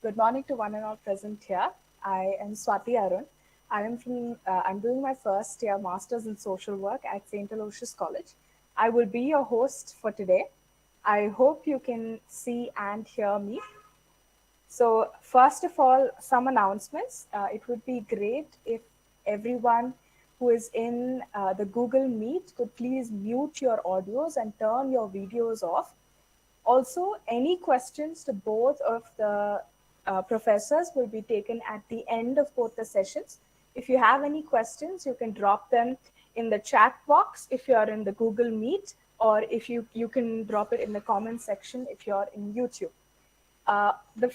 Good morning to one and all present here. I am Swati Arun. I'm doing my first year Masters in Social Work at St. Aloysius College. I will be your host for today. I hope you can see and hear me. So, first of all, some announcements. It would be great if everyone who is in the Google Meet could please mute your audios and turn your videos off. Also, any questions to both of the professors will be taken at the end of both the sessions. If you have any questions, you can drop them in the chat box if you are in the Google Meet, or if you can drop it in the comment section if you're in YouTube. The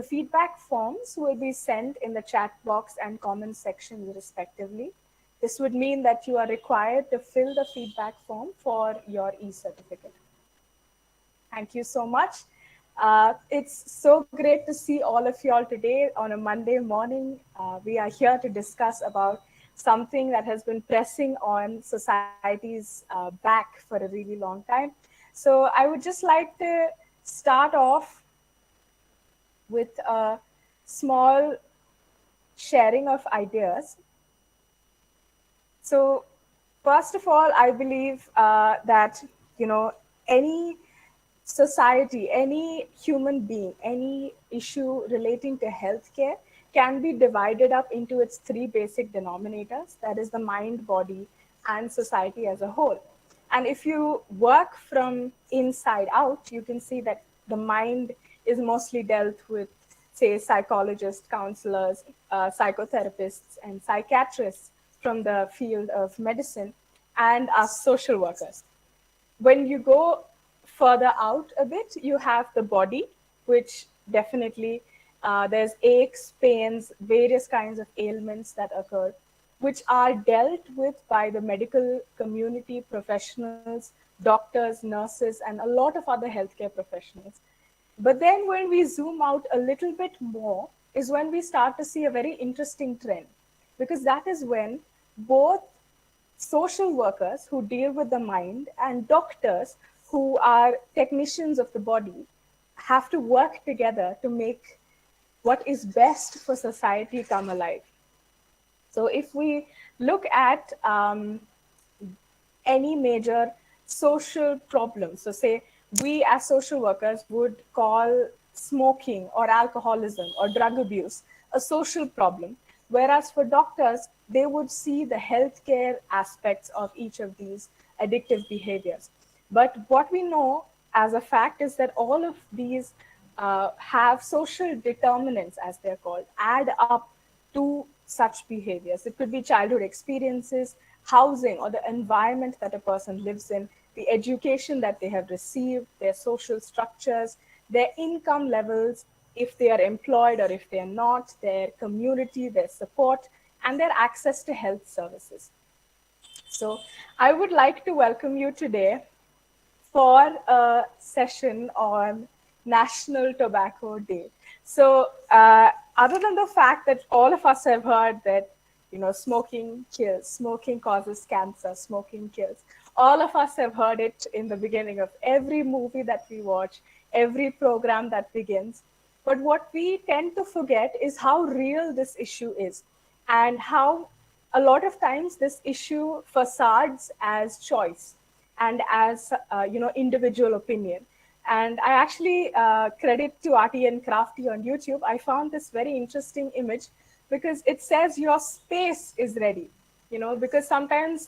feedback forms will be sent in the chat box and comment sections respectively. This would mean that you are required to fill the feedback form for your e-certificate. Thank you so much. It's so great to see all of you all today on a Monday morning. We are here to discuss about something that has been pressing on society's back for a really long time. So I would just like to start off with a small sharing of ideas. So first of all, I believe that any society, any human being, any issue relating to healthcare can be divided up into its three basic denominators, that is the mind, body, and society as a whole. And if you work from inside out, you can see that the mind is mostly dealt with, say, psychologists, counselors, psychotherapists, and psychiatrists from the field of medicine, and us social workers. When you go further out a bit, you have the body, which definitely there's aches, pains, various kinds of ailments that occur, which are dealt with by the medical community professionals, doctors, nurses, and a lot of other healthcare professionals. But then when we zoom out a little bit more, is when we start to see a very interesting trend, because that is when both social workers who deal with the mind and doctors who are technicians of the body have to work together to make what is best for society come alive. So if we look at any major social problem, so say we as social workers would call smoking or alcoholism or drug abuse a social problem, whereas for doctors, they would see the healthcare aspects of each of these addictive behaviors. But what we know as a fact is that all of these have social determinants, as they're called, add up to such behaviors. It could be childhood experiences, housing or the environment that a person lives in, the education that they have received, their social structures, their income levels, if they are employed or if they are not, their community, their support, and their access to health services. So I would like to welcome you today for a session on National Tobacco Day. So other than the fact that all of us have heard that, smoking kills, smoking causes cancer, smoking kills. All of us have heard it in the beginning of every movie that we watch, every program that begins. But what we tend to forget is how real this issue is, and how a lot of times this issue facades as choice and as individual opinion. And I actually credit to Arty and Crafty on YouTube. I found this very interesting image because it says your space is ready. Because sometimes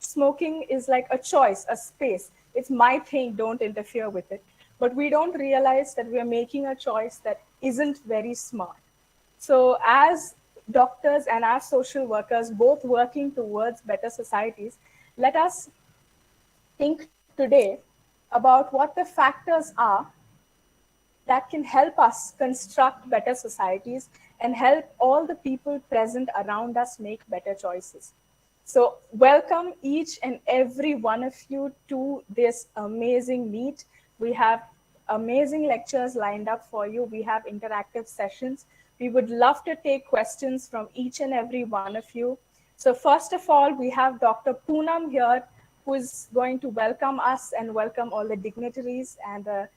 smoking is like a choice, a space. It's my thing, don't interfere with it. But we don't realize that we are making a choice that isn't very smart. So as doctors and as social workers, both working towards better societies, let us think today about what the factors are that can help us construct better societies and help all the people present around us make better choices. So welcome each and every one of you to this amazing meet. We have amazing lectures lined up for you. We have interactive sessions. We would love to take questions from each and every one of you. So first of all, we have Dr. Poonam here, who is going to welcome us and welcome all the dignitaries and the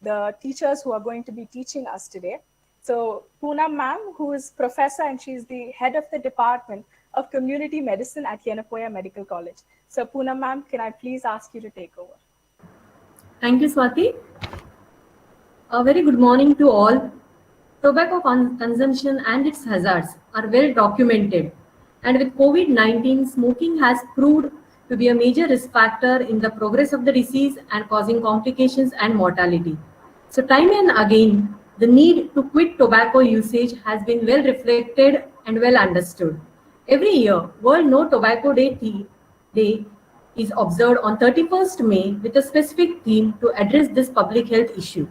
the teachers who are going to be teaching us today. So Poonam ma'am, who is professor and she's the head of the Department of Community Medicine at Yenepoya Medical College. So Poonam ma'am, can I please ask you to take over? Thank you, Swati. A very good morning to all. Tobacco consumption and its hazards are well documented, and with COVID-19, smoking has proved to be a major risk factor in the progress of the disease and causing complications and mortality. So, time and again, the need to quit tobacco usage has been well reflected and well understood. Every year, World No Tobacco Day is observed on 31st May with a specific theme to address this public health issue.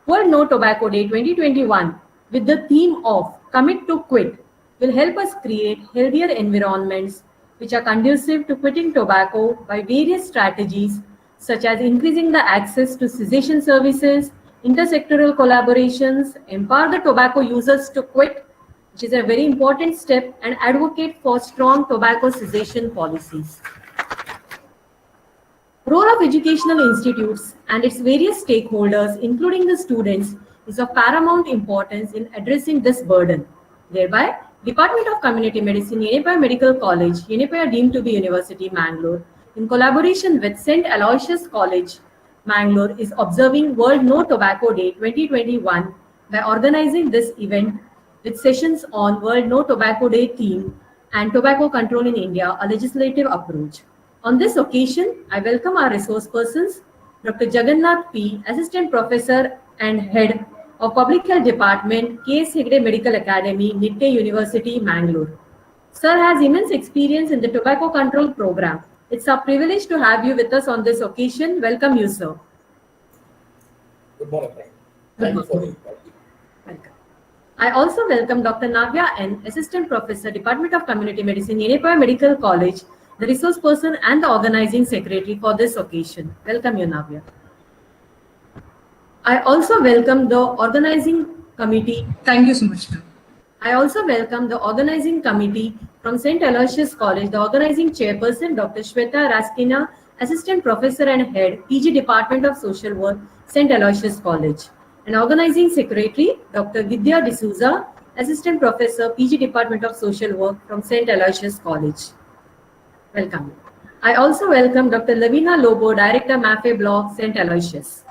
World No Tobacco Day 2021, with the theme of Commit to Quit, will help us create healthier environments which are conducive to quitting tobacco by various strategies such as increasing the access to cessation services, intersectoral collaborations, empower the tobacco users to quit, which is a very important step, and advocate for strong tobacco cessation policies. Role of educational institutes and its various stakeholders, including the students, is of paramount importance in addressing this burden. Thereby, Department of Community Medicine, Yenepoya Medical College, Yenepoya deemed to be University, Mangalore, in collaboration with St. Aloysius College, Mangalore, is observing World No Tobacco Day 2021 by organizing this event with sessions on World No Tobacco Day theme and tobacco control in India, a legislative approach. On this occasion, I welcome our resource persons, Dr. Jagannath P., Assistant Professor and Head of Public Health Department, K.S. Hegde Medical Academy, Nitte University, Mangalore. Sir has immense experience in the tobacco control program. It's a privilege to have you with us on this occasion. Welcome you, sir. Good morning, ma'am. Thank you for the invite. Welcome. I also welcome Dr. Navya N., Assistant Professor, Department of Community Medicine, Yenepoya Medical College, the resource person and the organizing secretary for this occasion. Welcome you, Navya. I also welcome the organizing committee. Thank you so much, ma'am. I also welcome the organizing committee from St. Aloysius College, the organizing chairperson, Dr. Shweta Raskina, Assistant Professor and Head, PG Department of Social Work, St. Aloysius College, and organizing secretary, Dr. Vidya D'Souza, Assistant Professor, PG Department of Social Work from St. Aloysius College. Welcome. I also welcome Dr. Lavina Lobo, Director, MAFE Block, St. Aloysius.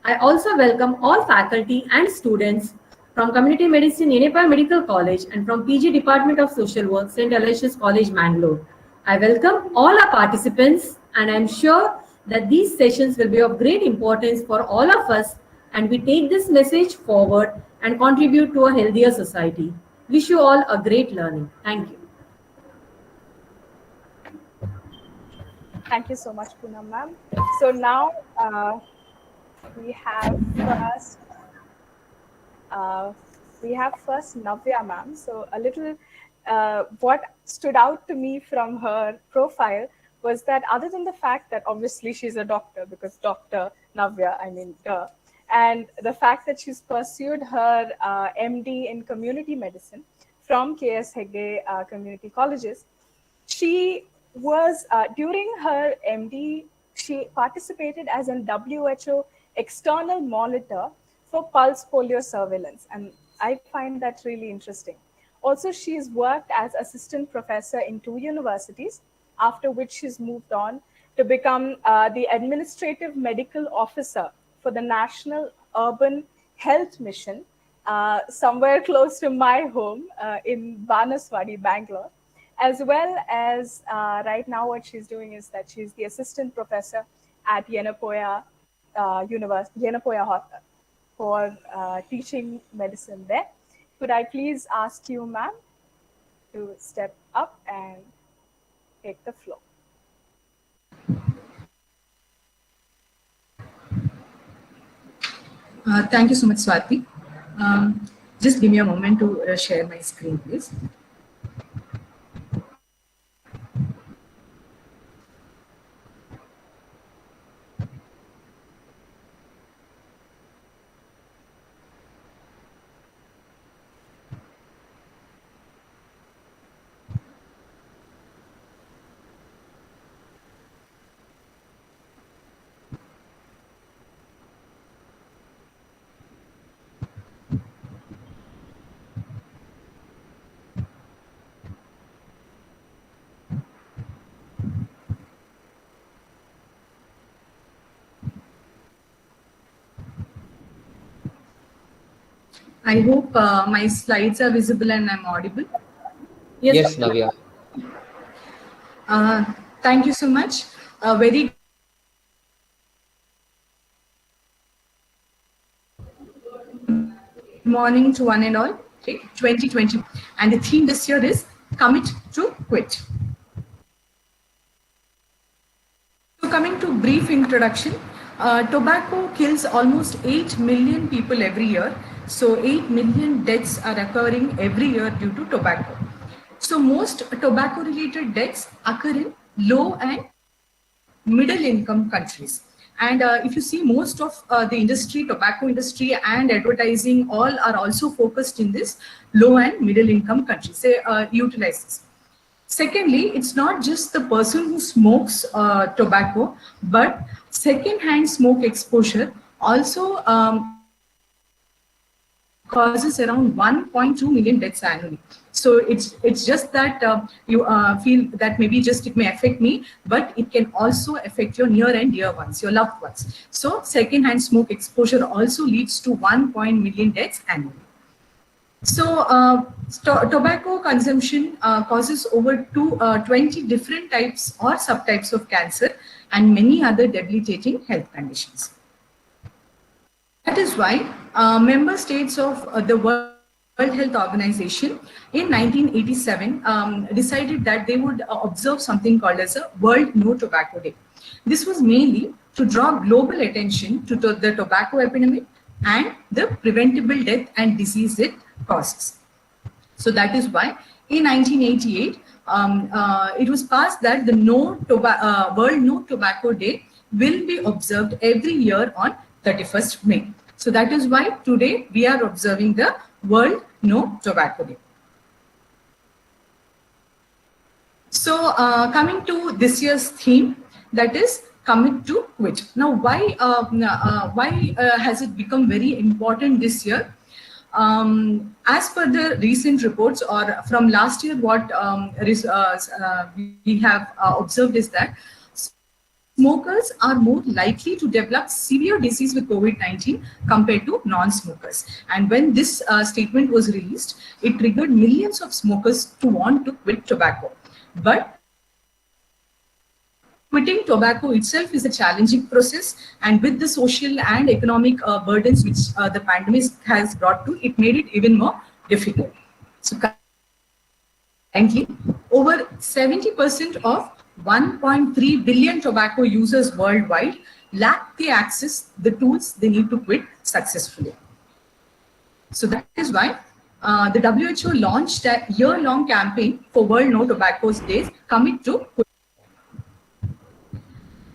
I also welcome all faculty and students from Community Medicine, Yenepoya Medical College, and from PG Department of Social Work, St. Aloysius College, Mangalore. I welcome all our participants, and I am sure that these sessions will be of great importance for all of us, and we take this message forward and contribute to a healthier society. Wish you all a great learning. Thank you. Thank you so much, Poonam ma'am. So now we have first Navya ma'am. So a little what stood out to me from her profile was that other than the fact that obviously she's a doctor, because Dr. Navya, I mean, and the fact that she's pursued her MD in community medicine from KS Hegde Community Colleges, she was during her MD, she participated as an WHO external monitor for pulse polio surveillance, and I find that really interesting. Also, she's worked as assistant professor in 2 universities, after which she's moved on to become the administrative medical officer for the National Urban Health Mission, somewhere close to my home in Banaswadi, Bangalore. As well as right now what she's doing is that she's the assistant professor at Yenepoya Yenepoya for teaching medicine there. Could I please ask you, ma'am, to step up and take the floor? Thank you so much, Swati. Just give me a moment to share my screen, please. I hope my slides are visible and I'm audible. Yes, Yes, Navya. Uh, Thank you so much. A very good morning to one and all. Okay, 2020. And the theme this year is Commit to Quit. So coming to brief introduction, tobacco kills almost 8 million people every year. So 8 million deaths are occurring every year due to tobacco. So most tobacco related deaths occur in low and middle income countries. And if you see most of the industry, tobacco industry and advertising all are also focused in this low and middle income countries. They utilize this. Secondly, it's not just the person who smokes tobacco, but second-hand smoke exposure also causes around 1.2 million deaths annually. So it's just that you feel that maybe just it may affect me, but it can also affect your near and dear ones, your loved ones. So second-hand smoke exposure also leads to 1 million deaths annually. So, tobacco consumption causes over 20 different types or subtypes of cancer and many other debilitating health conditions. That is why member states of the World Health Organization in 1987 decided that they would observe something called as a World No Tobacco Day. This was mainly to draw global attention to the tobacco epidemic and the preventable death and disease it causes. So that is why in 1988, it was passed that the World No Tobacco Day will be observed every year on 31st May. So that is why today we are observing the World No Tobacco Day. So coming to this year's theme, that is commit to quit. Now, why has it become very important this year? As per the recent reports or from last year, what we have observed is that smokers are more likely to develop severe disease with COVID-19 compared to non-smokers. And when this statement was released, it triggered millions of smokers to want to quit tobacco. But quitting tobacco itself is a challenging process, and with the social and economic burdens which the pandemic has brought to, it made it even more difficult. So currently, over 70% of 1.3 billion tobacco users worldwide lack the access, the tools they need to quit successfully. So that is why the WHO launched a year-long campaign for World No Tobacco Days, Commit to Quit.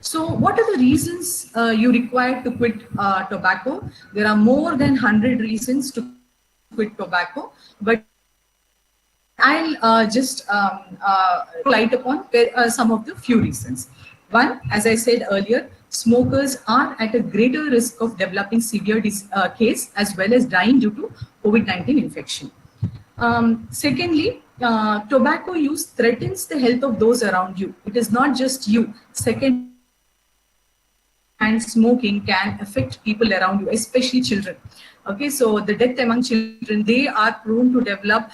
So what are the reasons you require to quit tobacco? There are more than 100 reasons to quit tobacco, but I'll just light upon some of the few reasons. One, as I said earlier, smokers are at a greater risk of developing severe case as well as dying due to COVID-19 infection. Secondly, tobacco use threatens the health of those around you. It is not just you. Second hand smoking can affect people around you, especially children. Okay, so the death among children, they are prone to develop,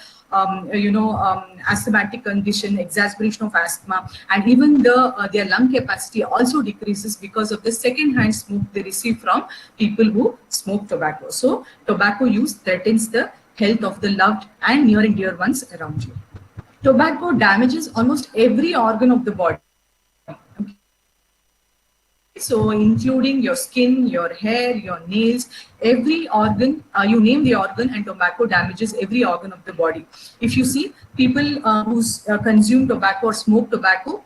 asthmatic condition, exacerbation of asthma, and even their lung capacity also decreases because of the second-hand smoke they receive from people who smoke tobacco. So tobacco use threatens the health of the loved and near and dear ones around you. Tobacco damages almost every organ of the body. So including your skin, your hair, your nails, every organ, you name the organ, and tobacco damages every organ of the body. If you see people who consume tobacco or smoke tobacco,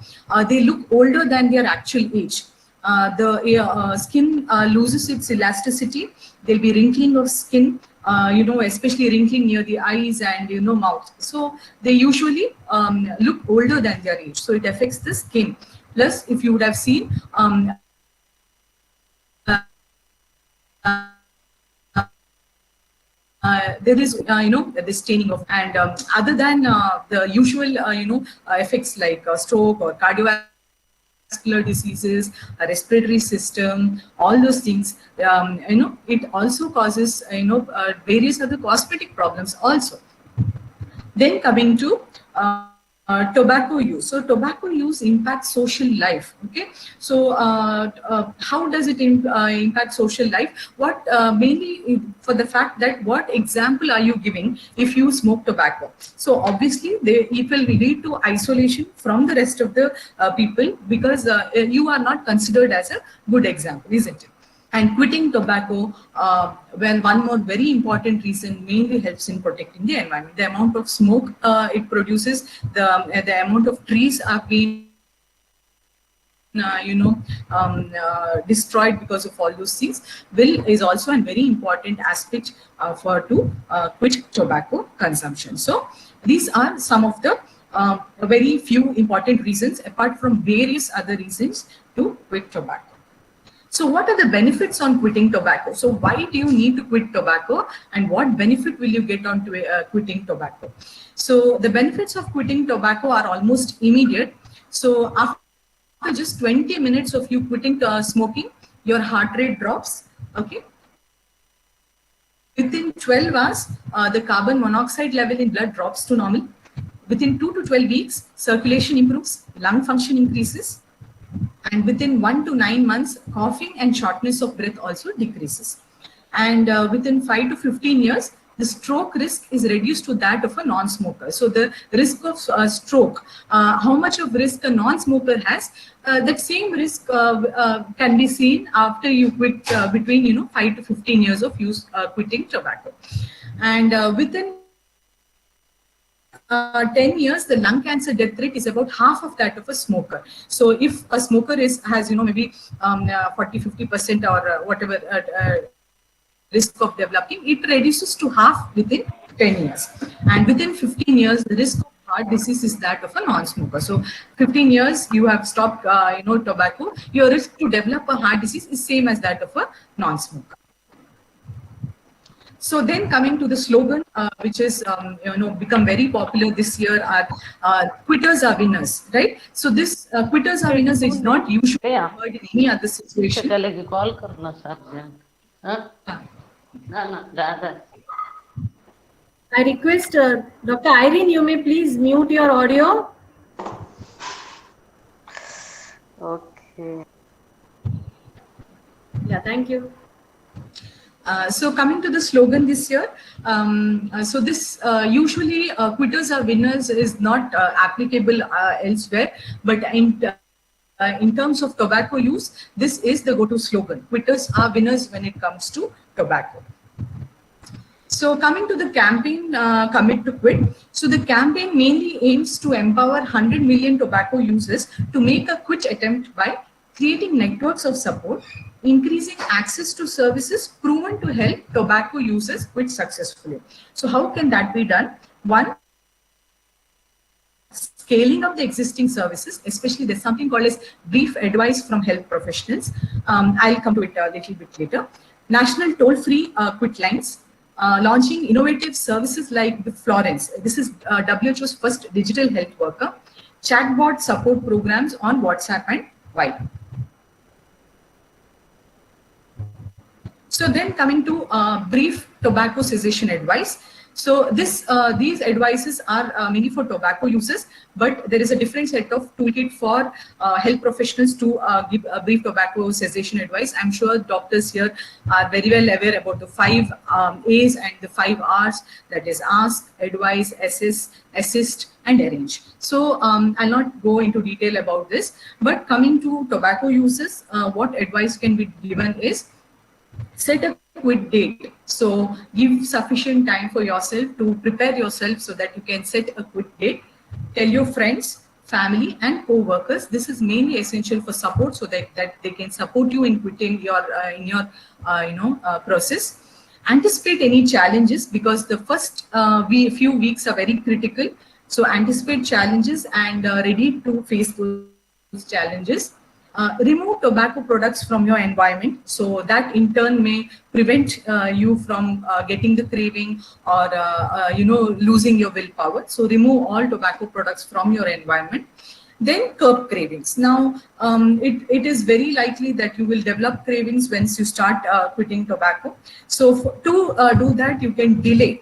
they look older than their actual age. The skin loses its elasticity. There'll be wrinkling of skin, especially wrinkling near the eyes and mouth. So they usually look older than their age. So it affects the skin. Plus, if you would have seen, there is the staining of, and other than the usual effects like stroke or cardiovascular cardiovascular diseases, respiratory system, all those things. It also causes various other cosmetic problems also. Then coming to tobacco use. So tobacco use impacts social life. Okay, so how does it impact social life? What mainly for the fact that what example are you giving if you smoke tobacco? So obviously it will lead to isolation from the rest of the people, because you are not considered as a good example, isn't it? And quitting tobacco, well, one more very important reason, mainly helps in protecting the environment. The amount of smoke it produces, the amount of trees have been destroyed because of all those things, is also a very important aspect for to quit tobacco consumption. So these are some of the very few important reasons, apart from various other reasons, to quit tobacco. So what are the benefits on quitting tobacco? So why do you need to quit tobacco, and what benefit will you get on quitting tobacco? So the benefits of quitting tobacco are almost immediate. So after just 20 minutes of you quitting smoking, your heart rate drops. Okay. Within 12 hours, the carbon monoxide level in blood drops to normal. Within 2 to 12 weeks, circulation improves, lung function increases, and within 1 to 9 months, coughing and shortness of breath also decreases. And within 5 to 15 years, the stroke risk is reduced to that of a non-smoker. So the risk of stroke, how much of risk a non-smoker has, that same risk can be seen after you quit between 5 to 15 years of quitting tobacco. And within 10 years, the lung cancer death rate is about half of that of a smoker. So if a smoker has maybe 40-50% or whatever risk of developing, it reduces to half within 10 years. And within 15 years, the risk of heart disease is that of a non-smoker. So 15 years you have stopped tobacco, your risk to develop a heart disease is same as that of a non-smoker. So then coming to the slogan, which is become very popular this year, are quitters are winners, right? So this quitters are winners is not usually heard in any other situation. I request Dr. Irene, you may please mute your audio. Okay. Yeah, thank you. So coming to the slogan this year, so this usually quitters are winners is not applicable elsewhere, but in terms of tobacco use, this is the go-to slogan. Quitters are winners when it comes to tobacco. So coming to the campaign, Commit to Quit. So the campaign mainly aims to empower 100 million tobacco users to make a quit attempt by creating networks of support, increasing access to services proven to help tobacco users quit successfully. So how can that be done? One, scaling up the existing services, especially there's something called as brief advice from health professionals. I'll come to it a little bit later. National toll-free quit lines. Launching innovative services like the Florence. This is WHO's first digital health worker. Chatbot support programs on WhatsApp and Viber. So then coming to brief tobacco cessation advice. So these advices are mainly for tobacco users, but there is a different set of toolkit for health professionals to give a brief tobacco cessation advice. I'm sure doctors here are very well aware about the 5 A's and the 5 R's, that is ask, advise, assess, assist, and arrange. So I'll not go into detail about this, but coming to tobacco users, what advice can be given is set a quit date. So give sufficient time for yourself to prepare yourself so that you can set a quit date. Tell your friends, family, and co-workers. This is mainly essential for support, so that they can support you in quitting your process. Anticipate any challenges, because the first few weeks are very critical. So anticipate challenges and ready to face those challenges. Remove tobacco products from your environment, so that in turn may prevent you from getting the craving or losing your willpower. So remove all tobacco products from your environment. Then curb cravings. Now, it is very likely that you will develop cravings once you start quitting tobacco. So to do that, you can delay.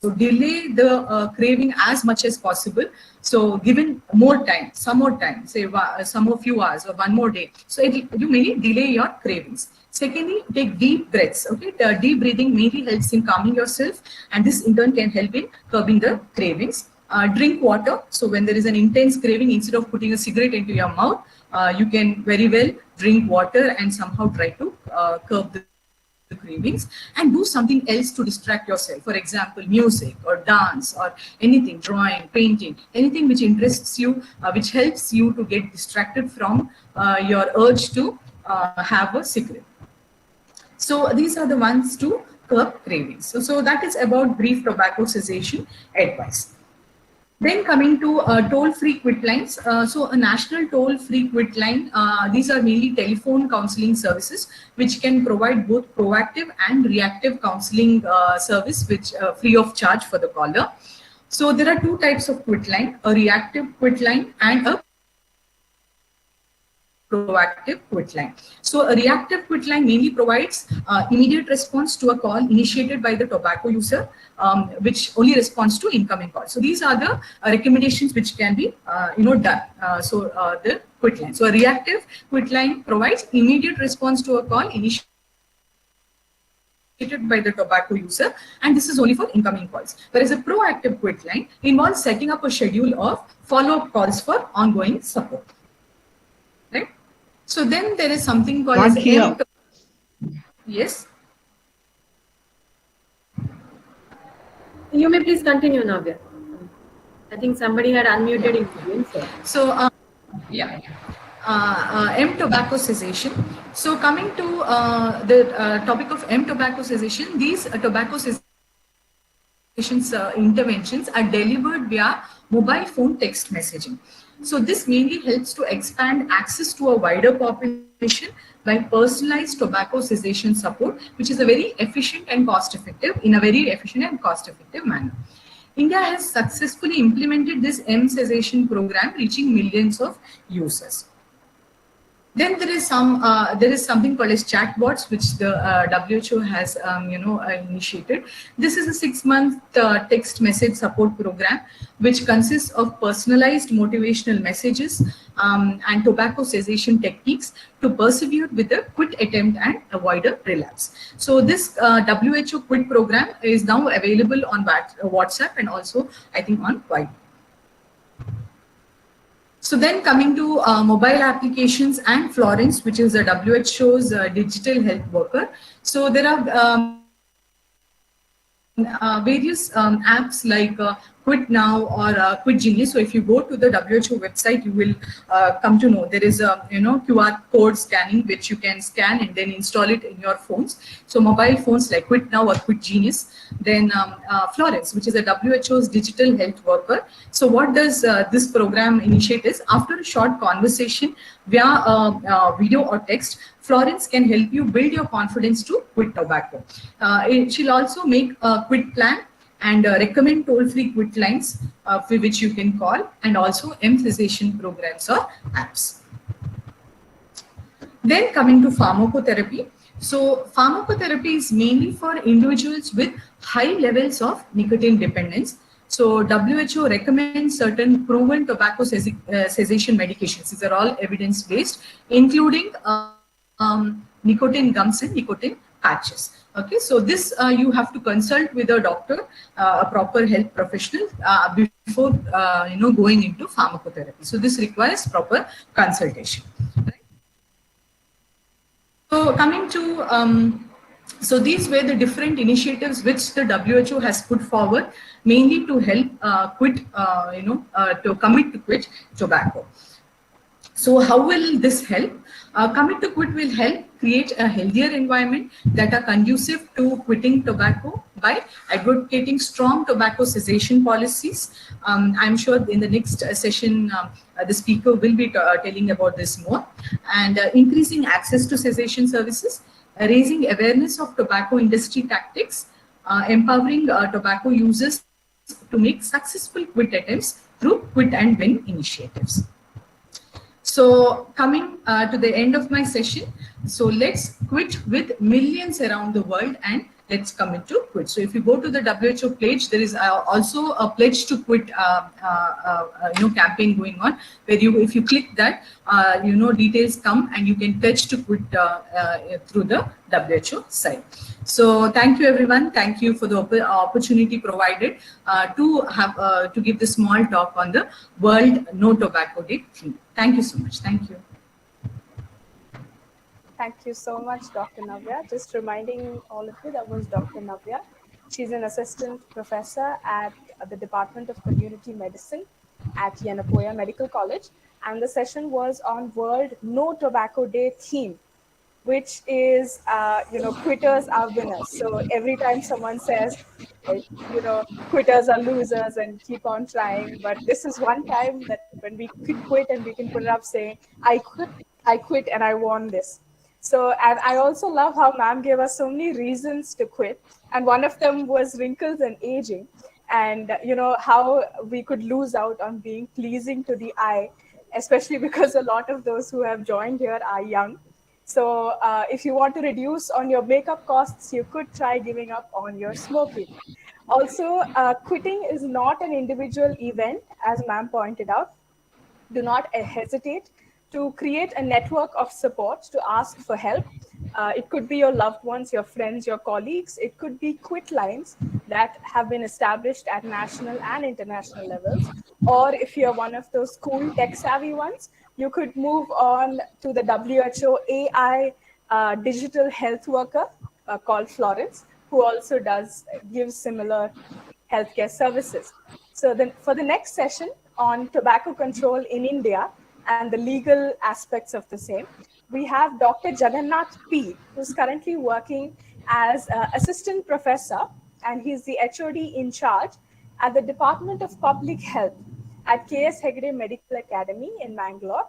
So delay the craving as much as possible. So given more time, some more time, say some more few hours or one more day. So you mainly delay your cravings. Secondly, take deep breaths. Okay, the deep breathing mainly helps in calming yourself, and this in turn can help in curbing the cravings. Drink water. So when there is an intense craving, instead of putting a cigarette into your mouth, you can very well drink water and somehow try to curb the cravings, and do something else to distract yourself. For example, music or dance or anything, drawing, painting, anything which interests you, which helps you to get distracted from your urge to have a cigarette. So these are the ones to curb cravings. So that is about brief tobacco cessation advice. Then coming to toll-free quit lines. So a national toll-free quit line, these are mainly telephone counseling services, which can provide both proactive and reactive counseling service, which free of charge for the caller. So there are two types of quit line, a reactive quit line and a proactive quit line. So a reactive quit line mainly provides immediate response to a call initiated by the tobacco user, which only responds to incoming calls. So these are the recommendations which can be done. The quit line. So a reactive quit line provides immediate response to a call initiated by the tobacco user, and this is only for incoming calls. Whereas a proactive quit line involves setting up a schedule of follow-up calls for ongoing support. Right? So then there is something called as yes. You may please continue, Navya. I think somebody had unmuted in between. So yeah. M tobacco cessation. So coming to the topic of M tobacco cessation, these tobacco cessation interventions are delivered via mobile phone text messaging. So this mainly helps to expand access to a wider population by personalized tobacco cessation support, which is a very efficient and cost-effective manner. India has successfully implemented this M cessation program, reaching millions of users. Then there is something called as chatbots, which the WHO has initiated. This is a 6-month text message support program, which consists of personalized motivational messages and tobacco cessation techniques to persevere with a quit attempt and avoid a relapse. So this WHO quit program is now available on WhatsApp and also I think on Viber. So then coming to mobile applications and Florence, which is the WHO's digital health worker. So there are various apps like Quit Now or Quit Genius. So if you go to the WHO website, you will come to know there is a QR code scanning which you can scan and then install it in your phones. So mobile phones like Quit Now or Quit Genius. Then Florence, which is a WHO's digital health worker. So what does this program initiate is, after a short conversation via video or text, Florence can help you build your confidence to quit tobacco. She'll also make a quit plan and recommend toll-free quit lines for which you can call, and also M cessation programs or apps. Then coming to pharmacotherapy. So pharmacotherapy is mainly for individuals with high levels of nicotine dependence. So WHO recommends certain proven tobacco cessation medications. These are all evidence-based, including nicotine gums and nicotine patches. Okay, so this you have to consult with a doctor, a proper health professional before going into pharmacotherapy. So this requires proper consultation. Right? So coming to so these were the different initiatives which the WHO has put forward, mainly to help to commit to quit tobacco. So how will this help? Commit to quit will help create a healthier environment that are conducive to quitting tobacco by advocating strong tobacco cessation policies. I'm sure in the next session, the speaker will be telling about this more. And increasing access to cessation services, raising awareness of tobacco industry tactics, empowering tobacco users to make successful quit attempts through quit and win initiatives. So coming to the end of my session, so let's quit with millions around the world and let's commit to quit. So if you go to the WHO page, there is also a pledge to quit campaign going on, where you, if you click that, details come and you can pledge to quit through the WHO site. So thank you everyone. Thank you for the opportunity provided to give the small talk on the World No Tobacco Day theme. Thank you so much. Thank you. Thank you so much, Dr. Navya. Just reminding all of you, that was Dr. Navya. She's an assistant professor at the Department of Community Medicine at Yenepoya Medical College. And the session was on World No Tobacco Day theme, which is, quitters are winners. So every time someone says, quitters are losers and keep on trying. But this is one time that when we quit and we can put it up saying, I quit and I won this. So, and I also love how ma'am gave us so many reasons to quit. And one of them was wrinkles and aging. And, how we could lose out on being pleasing to the eye, especially because a lot of those who have joined here are young. So if you want to reduce on your makeup costs, you could try giving up on your smoking. Also, quitting is not an individual event, as ma'am pointed out. Do not hesitate to create a network of support to ask for help. It could be your loved ones, your friends, your colleagues. It could be quit lines that have been established at national and international levels. Or if you're one of those cool tech savvy ones, you could move on to the WHO AI digital health worker called Florence, who also gives similar healthcare services. So then for the next session on tobacco control in India and the legal aspects of the same, we have Dr. Jagannath P, who's currently working as assistant professor, and he's the HOD in charge at the Department of Public Health at KS Hegde Medical Academy in Bangalore.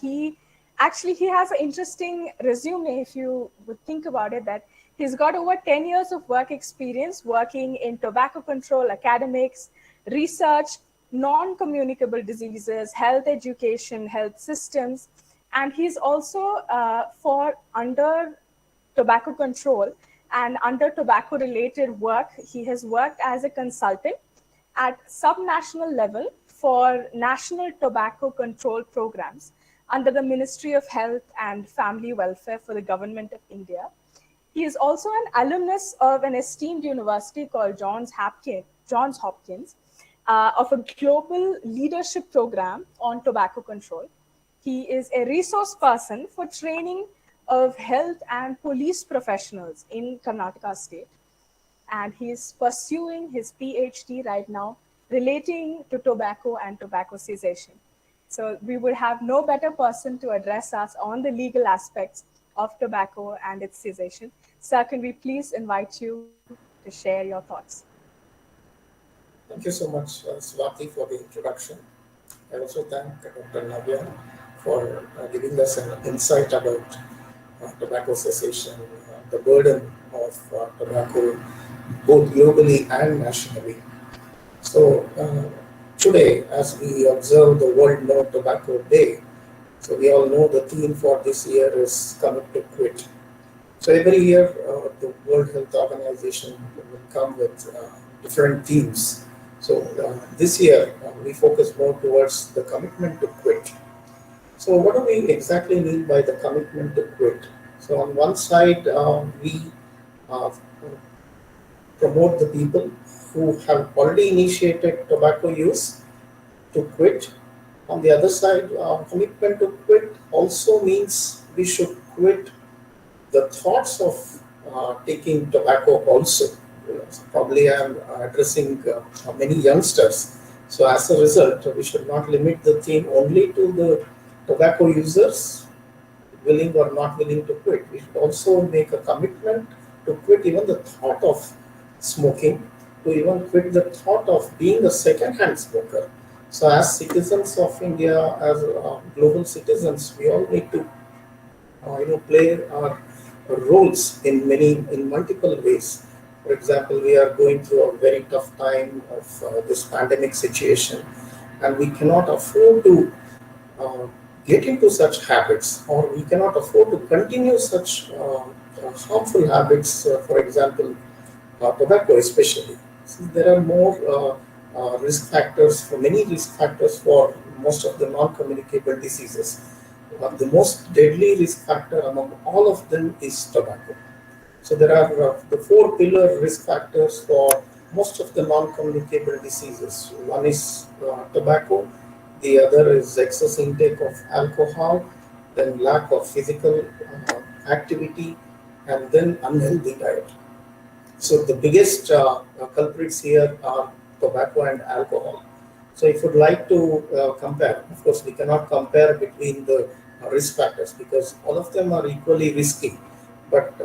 He has an interesting resume, if you would think about it, that he's got over 10 years of work experience working in tobacco control, academics, research, non-communicable diseases, health education, health systems. And he's also for under tobacco control and under tobacco related work, he has worked as a consultant at subnational level for national tobacco control programs under the Ministry of Health and Family Welfare for the Government of India. He is also an alumnus of an esteemed university called Johns Hopkins of a global leadership program on tobacco control. He is a resource person for training of health and police professionals in Karnataka state. And he is pursuing his PhD right now relating to tobacco and tobacco cessation. So we would have no better person to address us on the legal aspects of tobacco and its cessation. Sir, can we please invite you to share your thoughts? Thank you so much, Swati, for the introduction. I also thank Dr. Navya for giving us an insight about tobacco cessation, the burden of tobacco, both globally and nationally. So today, as we observe the World No Tobacco Day, so we all know the theme for this year is Commit to Quit. So every year, the World Health Organization will come with different themes. So this year, we focus more towards the commitment to quit. So what do we exactly mean by the commitment to quit? So on one side, we uh, promote the people who have already initiated tobacco use to quit. On the other side, commitment to quit also means we should quit the thoughts of taking tobacco also. Probably I'm addressing many youngsters. So as a result, we should not limit the theme only to the tobacco users willing or not willing to quit. We should also make a commitment to quit even the thought of smoking, to even quit the thought of being a second-hand smoker. So as citizens of India, as global citizens, we all need to play our roles in multiple ways. For example, we are going through a very tough time of this pandemic situation, and we cannot afford to uh, get into such habits, or we cannot afford to continue such harmful habits. For example, tobacco especially. See, there are more risk factors, for many risk factors for most of the non-communicable diseases. The most deadly risk factor among all of them is tobacco. So there are the four pillar risk factors for most of the non-communicable diseases. One is tobacco, the other is excess intake of alcohol, then lack of physical activity, and then unhealthy diet. So the biggest culprits here are tobacco and alcohol. So if you'd like to compare, of course we cannot compare between the risk factors because all of them are equally risky. But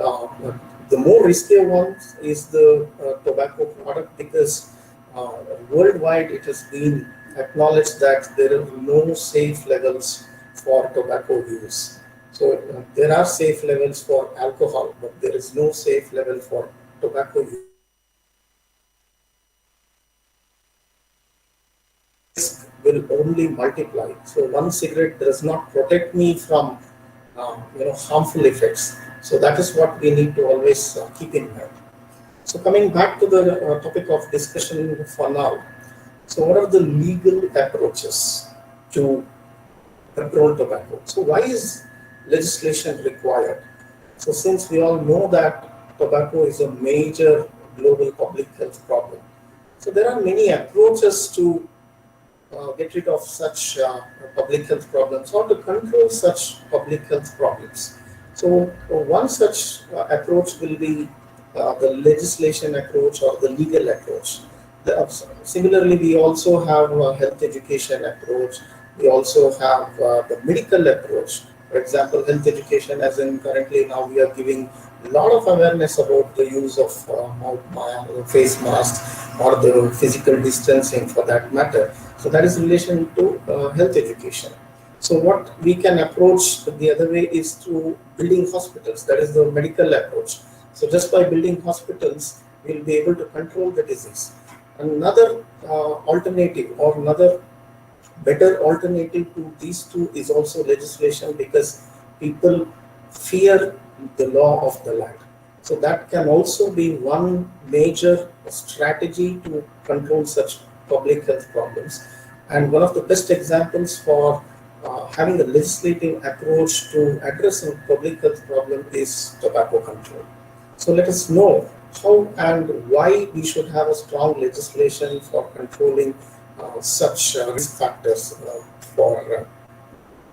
the more risky one is the tobacco product because uh, worldwide it has been acknowledged that there are no safe levels for tobacco use. So there are safe levels for alcohol, but there is no safe level for tobacco use. Risk will only multiply. So one cigarette does not protect me from harmful effects. So that is what we need to always keep in mind. So coming back to the topic of discussion for now. So what are the legal approaches to control tobacco? So why is legislation required? So since we all know that tobacco is a major global public health problem, so there are many approaches to get rid of such public health problems or to control such public health problems. So one such approach will be the legislation approach or the legal approach. Similarly, we also have a health education approach. We also have the medical approach. For example, health education, as in currently now we are giving a lot of awareness about the use of face masks or the physical distancing for that matter. So that is in relation to health education. So what we can approach the other way is through building hospitals. That is the medical approach. So just by building hospitals, we'll be able to control the disease. Another alternative or another better alternative to these two is also legislation because people fear the law of the land. So that can also be one major strategy to control such public health problems. And one of the best examples for having a legislative approach to address a public health problem is tobacco control. So let us know how and why we should have a strong legislation for controlling such risk factors for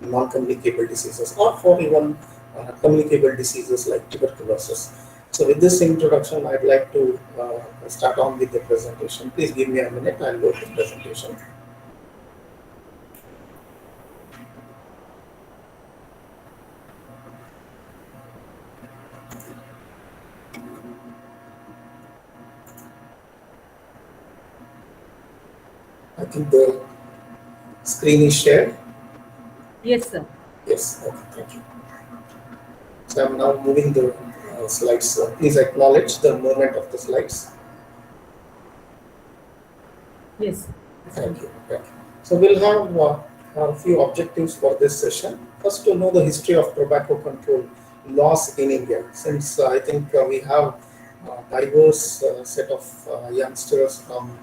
non-communicable diseases or for even communicable diseases like tuberculosis. So with this introduction, I'd like to start on with the presentation. Please give me a minute, I'll go to the presentation. I think the screen is shared. Yes, sir. Yes, okay, thank you. So I'm now moving the slides. Please acknowledge the movement of the slides. Yes. Thank you. Thank you. So we'll have a few objectives for this session. First, to know the history of tobacco control laws in India, since I think we have a diverse set of youngsters from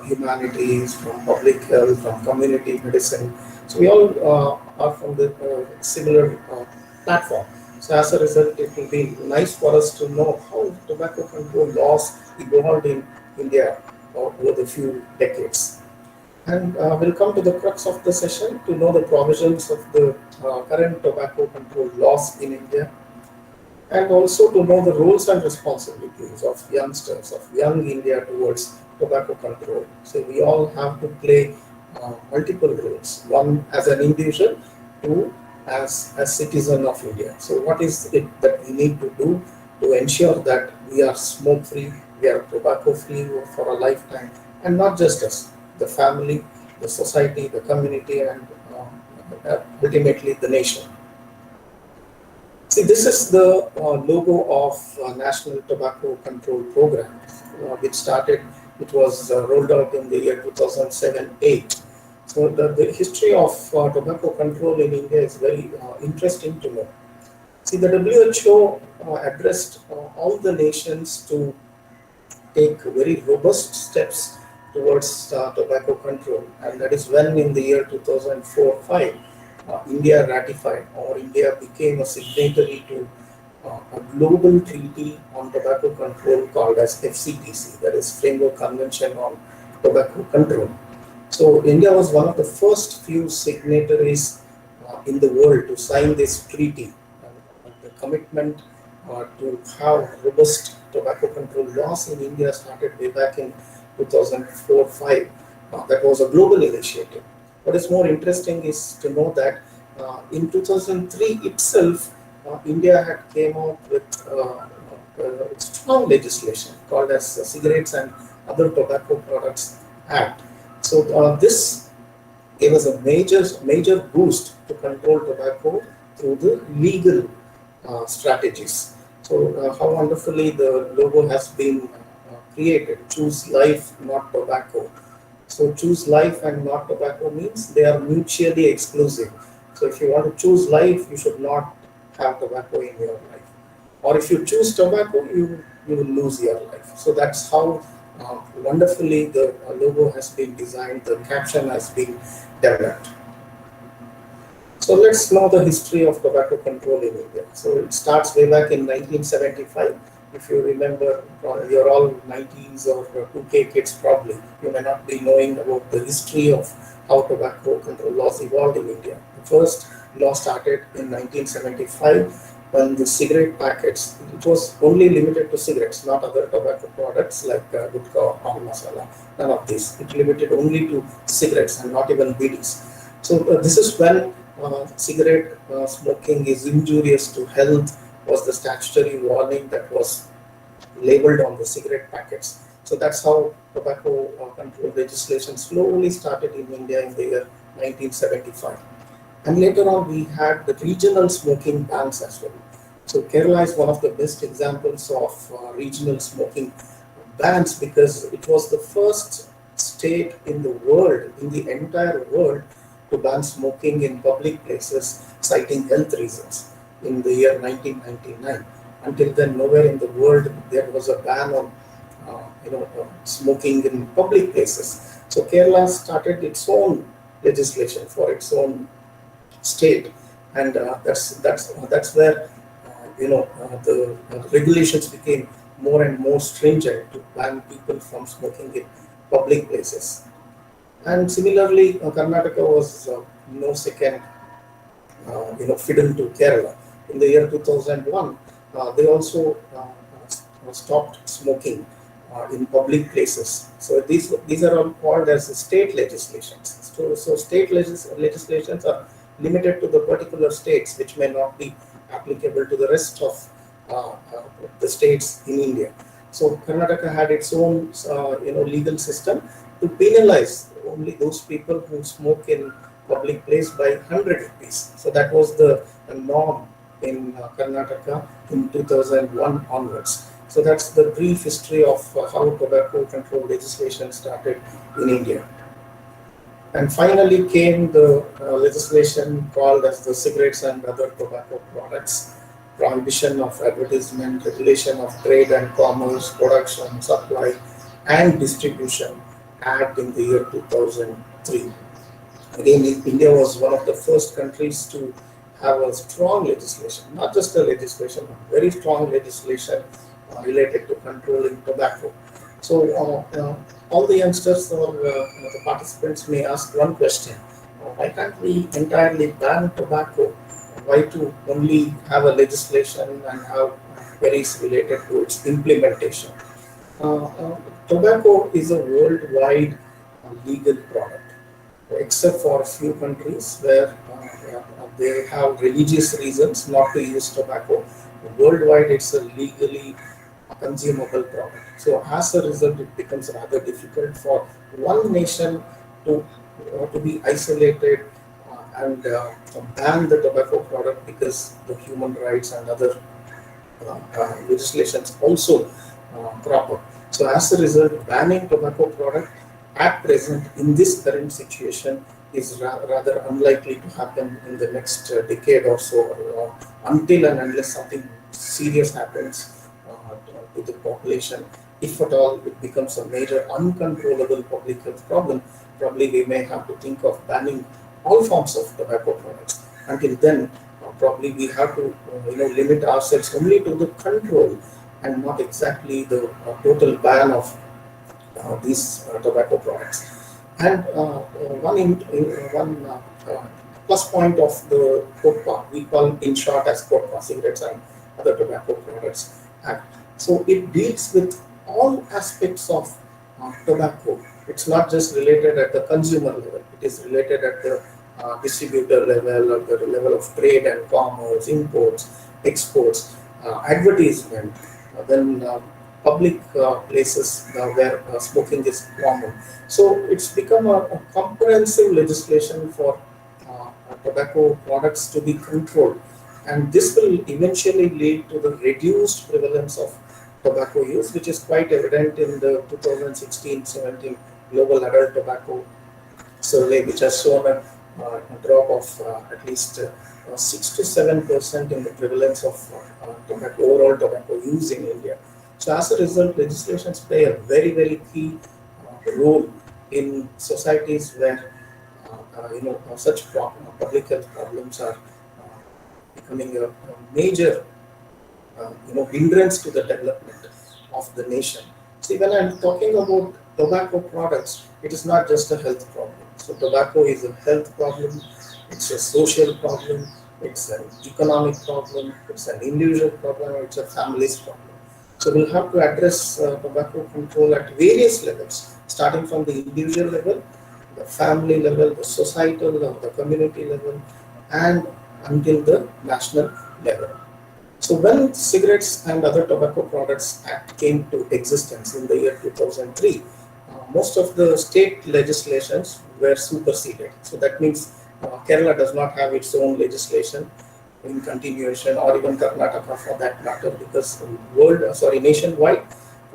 humanities, from public health, from community medicine. So we all are from the similar platform. So as a result, it will be nice for us to know how tobacco control laws evolved in India over the few decades. And we'll come to the crux of the session to know the provisions of the current tobacco control laws in India, and also to know the roles and responsibilities of youngsters, of young India towards tobacco control. So we all have to play multiple roles, one as an individual, two as a citizen of India. So what is it that we need to do to ensure that we are smoke free, we are tobacco free for a lifetime, and not just us, the family, the society, the community, and ultimately the nation. See, this is the logo of National Tobacco Control Program, which started, it was rolled out in the year 2007-8. So the history of tobacco control in India is very interesting to know. See, the WHO addressed all the nations to take very robust steps towards tobacco control, and that is when in the year 2004-5 India ratified, or India became a signatory to a global treaty on tobacco control called as FCTC, that is Framework Convention on Tobacco Control. So India was one of the first few signatories in the world to sign this treaty. The commitment to have robust tobacco control laws in India started way back in 2004-5. That was a global initiative. What is more interesting is to know that in 2003 itself, India had came out with strong legislation called as Cigarettes and Other Tobacco Products Act. So this gave us a major boost to control tobacco through the legal strategies. So how wonderfully the logo has been created. Choose life, not tobacco. So choose life and not tobacco means they are mutually exclusive. So if you want to choose life, you should not have tobacco in your life. Or if you choose tobacco, you will lose your life. So that's how wonderfully the logo has been designed, the caption has been developed. So let's know the history of tobacco control in India. So it starts way back in 1975. If you remember, you're all 90s or 2K kids probably. You may not be knowing about the history of how tobacco control laws evolved in India. The first law started in 1975 when the cigarette packets, it was only limited to cigarettes, not other tobacco products like gutcha or pan masala, none of these. It limited only to cigarettes and not even bidis. So this is when cigarette smoking is injurious to health was the statutory warning that was labeled on the cigarette packets. So that's how tobacco control legislation slowly started in India in the year 1975. And later on, we had the regional smoking bans as well. So Kerala is one of the best examples of regional smoking bans because it was the first state in the world, in the entire world, to ban smoking in public places, citing health reasons in the year 1999. Until then, nowhere in the world there was a ban on smoking in public places. So Kerala started its own legislation for its own state, and that's where the regulations became more and more stringent to ban people from smoking in public places. And similarly, Karnataka was no second, fiddle to Kerala. In the year 2001, they also stopped smoking in public places. So these are all called as state legislations. So state legislations are limited to the particular states, which may not be applicable to the rest of the states in India. So Karnataka had its own legal system to penalize only those people who smoke in public place by 100 rupees. So that was the norm in Karnataka in 2001 onwards. So that's the brief history of how tobacco control legislation started in India. And finally came the legislation called as the Cigarettes and Other Tobacco Products, Prohibition of Advertisement, Regulation of Trade and Commerce, Production, Supply and Distribution Act in the year 2003. Again, India was one of the first countries to have a strong legislation, not just a legislation, but very strong legislation related to controlling tobacco. So all the youngsters or the participants may ask one question: why can't we entirely ban tobacco? Why to only have a legislation and have queries related to its implementation? Tobacco is a worldwide legal product except for a few countries where they have religious reasons not to use tobacco. Worldwide, it's a legally consumable product. So as a result, it becomes rather difficult for one nation to be isolated and ban the tobacco product because the human rights and other legislations also crop up. So as a result, banning tobacco product at present in this current situation is rather unlikely to happen in the next decade or so, until and unless something serious happens to the population. If at all it becomes a major uncontrollable public health problem, probably we may have to think of banning all forms of tobacco products. Until then, probably we have to limit ourselves only to the control and not exactly the total ban of these tobacco products. And one plus point of the COTPA, we call in short as COTPA, Cigarettes and Other Tobacco Products Act. So it deals with all aspects of tobacco. It's not just related at the consumer level, it is related at the distributor level, or the level of trade and commerce, imports, exports, advertisement, then public places where smoking is common. So it's become a comprehensive legislation for tobacco products to be controlled, and this will eventually lead to the reduced prevalence of tobacco use, which is quite evident in the 2016-17 Global Adult Tobacco Survey, which has shown a drop of at least 6 to 7% in the prevalence of overall tobacco use in India. So as a result, legislations play a very, very key role in societies where such public health problems are becoming a major hindrance to the development of the nation. See, when I'm talking about tobacco products, it is not just a health problem. So tobacco is a health problem, it's a social problem, it's an economic problem, it's an individual problem, it's a family's problem. So we'll have to address tobacco control at various levels, starting from the individual level, the family level, the societal level, the community level, and until the national level. So when Cigarettes and Other Tobacco Products Act came to existence in the year 2003, most of the state legislations were superseded. So that means Kerala does not have its own legislation in continuation, or even Karnataka for that matter, because nationwide,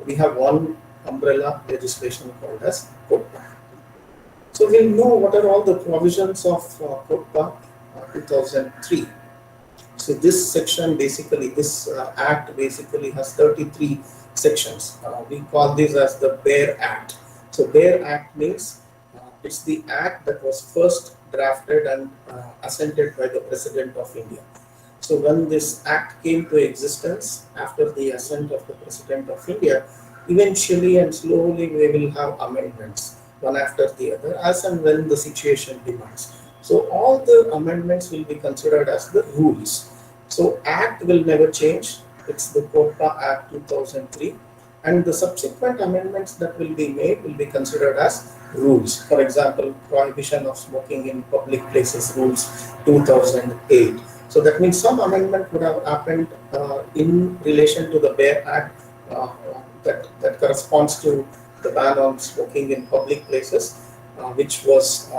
we have one umbrella legislation called as COTPA. So we'll know what are all the provisions of COTPA 2003. So this section basically, this act basically has 33 sections. We call this as the BEAR Act. So BEAR Act means it's the act that was first drafted and assented by the President of India. So when this act came to existence after the assent of the President of India, eventually and slowly we will have amendments one after the other as and when the situation demands. So all the amendments will be considered as the rules. So Act will never change. It's the COTPA Act 2003, and the subsequent amendments that will be made will be considered as rules. For example, Prohibition of Smoking in Public Places Rules 2008. So that means some amendment would have happened in relation to the BEAR Act that corresponds to the ban on smoking in public places, which was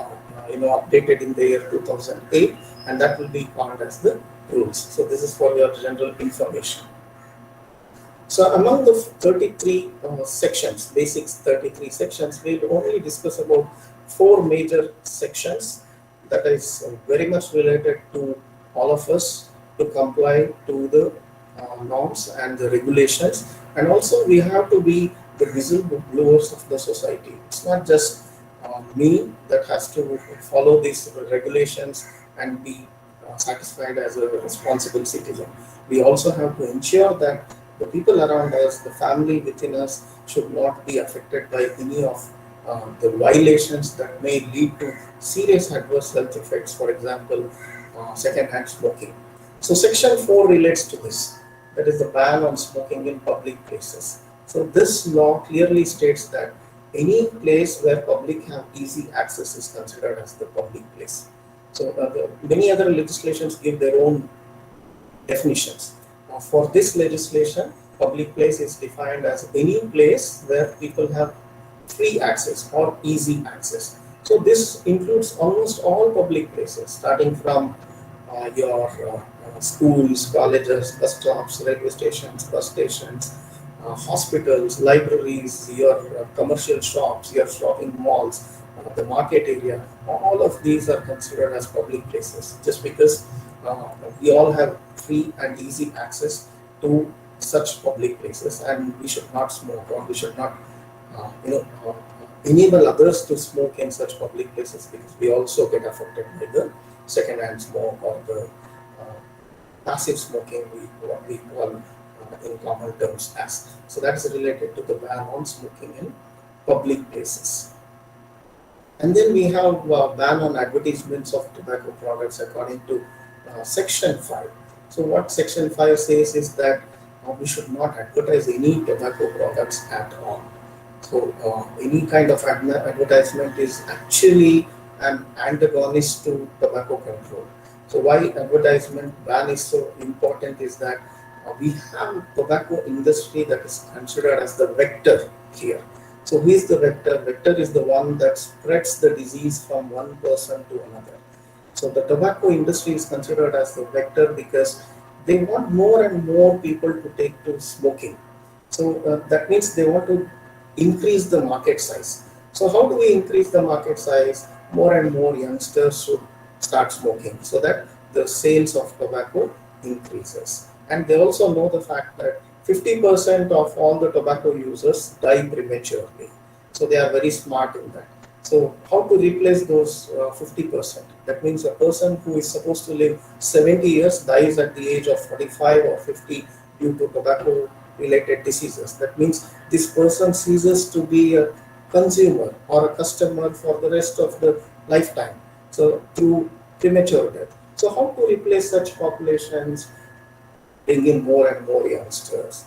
updated in the year 2008, and that will be called as the rules. So this is for your general information. So among the 33 sections, basics 33 sections, we'll only discuss about 4 major sections that is very much related to all of us to comply to the norms and the regulations, and also we have to be the whistleblowers of the society. It's not just me that has to follow these regulations and be satisfied as a responsible citizen. We also have to ensure that the people around us, the family within us, should not be affected by any of the violations that may lead to serious adverse health effects, for example, secondhand smoking. So Section 4 relates to this, that is the ban on smoking in public places. So this law clearly states that any place where public have easy access is considered as the public place. So many other legislations give their own definitions. For this legislation, public place is defined as any place where people have free access or easy access. So this includes almost all public places, starting from your schools, colleges, bus stops, railway stations, bus stations, hospitals, libraries, your commercial shops, your shopping malls, the market area. All of these are considered as public places, just because uh, we all have free and easy access to such public places, and we should not smoke, or we should not enable others to smoke in such public places, because we also get affected by the second-hand smoke, or the uh, passive smoking, what we call in common terms as. So that is related to the ban on smoking in public places. And then we have ban on advertisements of tobacco products according to Section 5. So what Section 5 says is that we should not advertise any tobacco products at all. So any kind of advertisement is actually an antagonist to tobacco control. So why advertisement ban is so important is that we have tobacco industry that is considered as the vector here. So who is the vector? Vector is the one that spreads the disease from one person to another. So the tobacco industry is considered as the vector because they want more and more people to take to smoking. So that means they want to increase the market size. So how do we increase the market size? More and more youngsters should start smoking so that the sales of tobacco increases. And they also know the fact that 50% of all the tobacco users die prematurely. So they are very smart in that. So how to replace those 50%? That means a person who is supposed to live 70 years dies at the age of 45 or 50 due to tobacco related diseases. That means this person ceases to be a consumer or a customer for the rest of the lifetime. So through premature death. So how to replace such populations? Bring in more and more youngsters.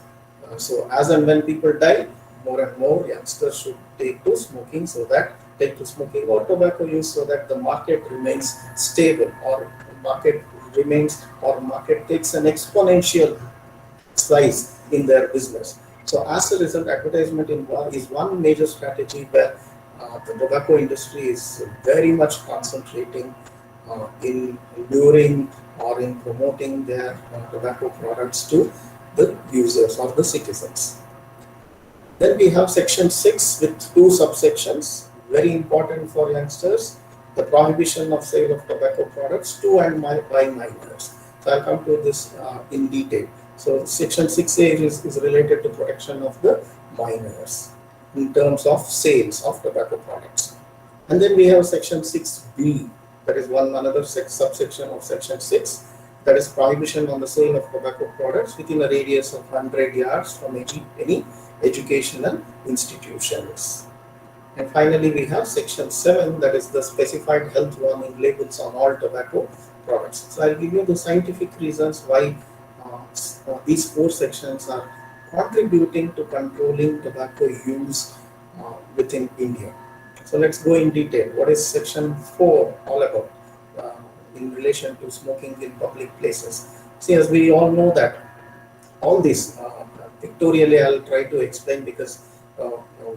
So as and when people die, more and more youngsters should take to smoking, so that take to smoking or tobacco use, so that the market remains stable, or market remains, or market takes an exponential size in their business. So as a result, advertisement is one major strategy where the tobacco industry is very much concentrating in luring or in promoting their tobacco products to the users or the citizens. Then we have section 6 with two subsections, very important for youngsters: the prohibition of sale of tobacco products to and by minors. So I'll come to this in detail. So section 6A is related to protection of the minors in terms of sales of tobacco products. And then we have section 6B, that is another subsection of section 6, that is prohibition on the sale of tobacco products within a radius of 100 yards from any educational institutions. And finally, we have section 7, that is the specified health warning labels on all tobacco products. So I'll give you the scientific reasons why these four sections are contributing to controlling tobacco use within India. So let's go in detail. What is section 4 all about in relation to smoking in public places? See, as we all know that all these, pictorially I'll try to explain, because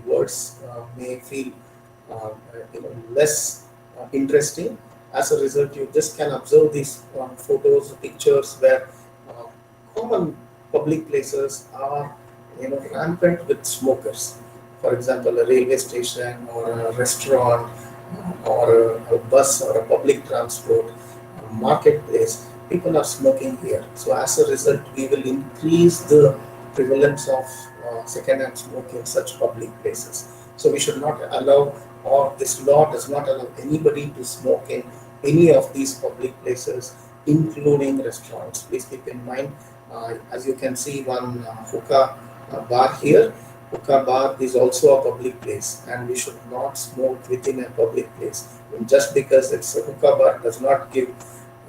words may feel less interesting. As a result, you just can observe these photos, pictures where common public places are rampant with smokers. For example, a railway station or a restaurant or a bus or a public transport, a marketplace, people are smoking here. So as a result, we will increase the prevalence of second-hand smoke in such public places. So we should not allow, or this law does not allow anybody to smoke in any of these public places, including restaurants. Please keep in mind, as you can see, one hookah bar here. Hookah bar is also a public place, and we should not smoke within a public place. And just because it's a hookah bar does not give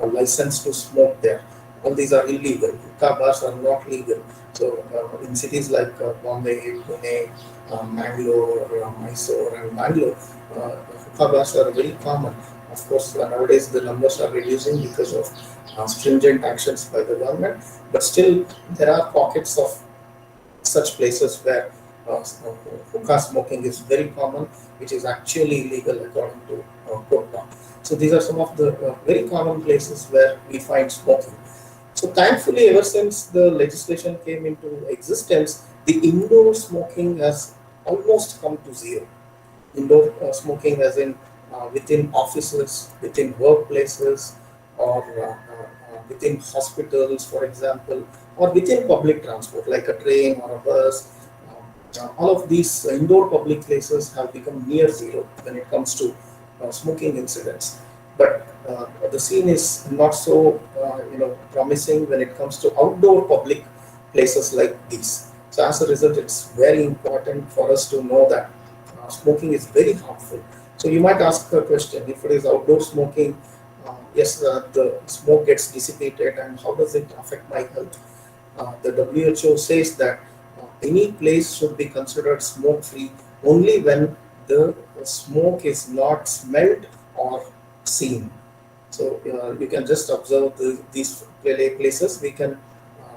a license to smoke there. All these are illegal. Hookah bars are not legal. So in cities like Bombay, Pune, Mangalore, Mysore, and Bangalore, hookah bars are very common. Of course, nowadays the numbers are reducing because of stringent actions by the government, but still there are pockets of such places where hookah smoking is very common, which is actually illegal according to court law. So these are some of the very common places where we find smoking. So thankfully, ever since the legislation came into existence, the indoor smoking has almost come to zero. Indoor smoking, as in within offices, within workplaces, or within hospitals, for example, or within public transport like a train or a bus. All of these indoor public places have become near zero when it comes to smoking incidents. But the scene is not so promising when it comes to outdoor public places like these. So as a result, it's very important for us to know that smoking is very harmful. So you might ask a question: if it is outdoor smoking, yes, the smoke gets dissipated, and how does it affect my health? The WHO says that any place should be considered smoke-free only when the smoke is not smelled or seen. So you can just observe these places. We can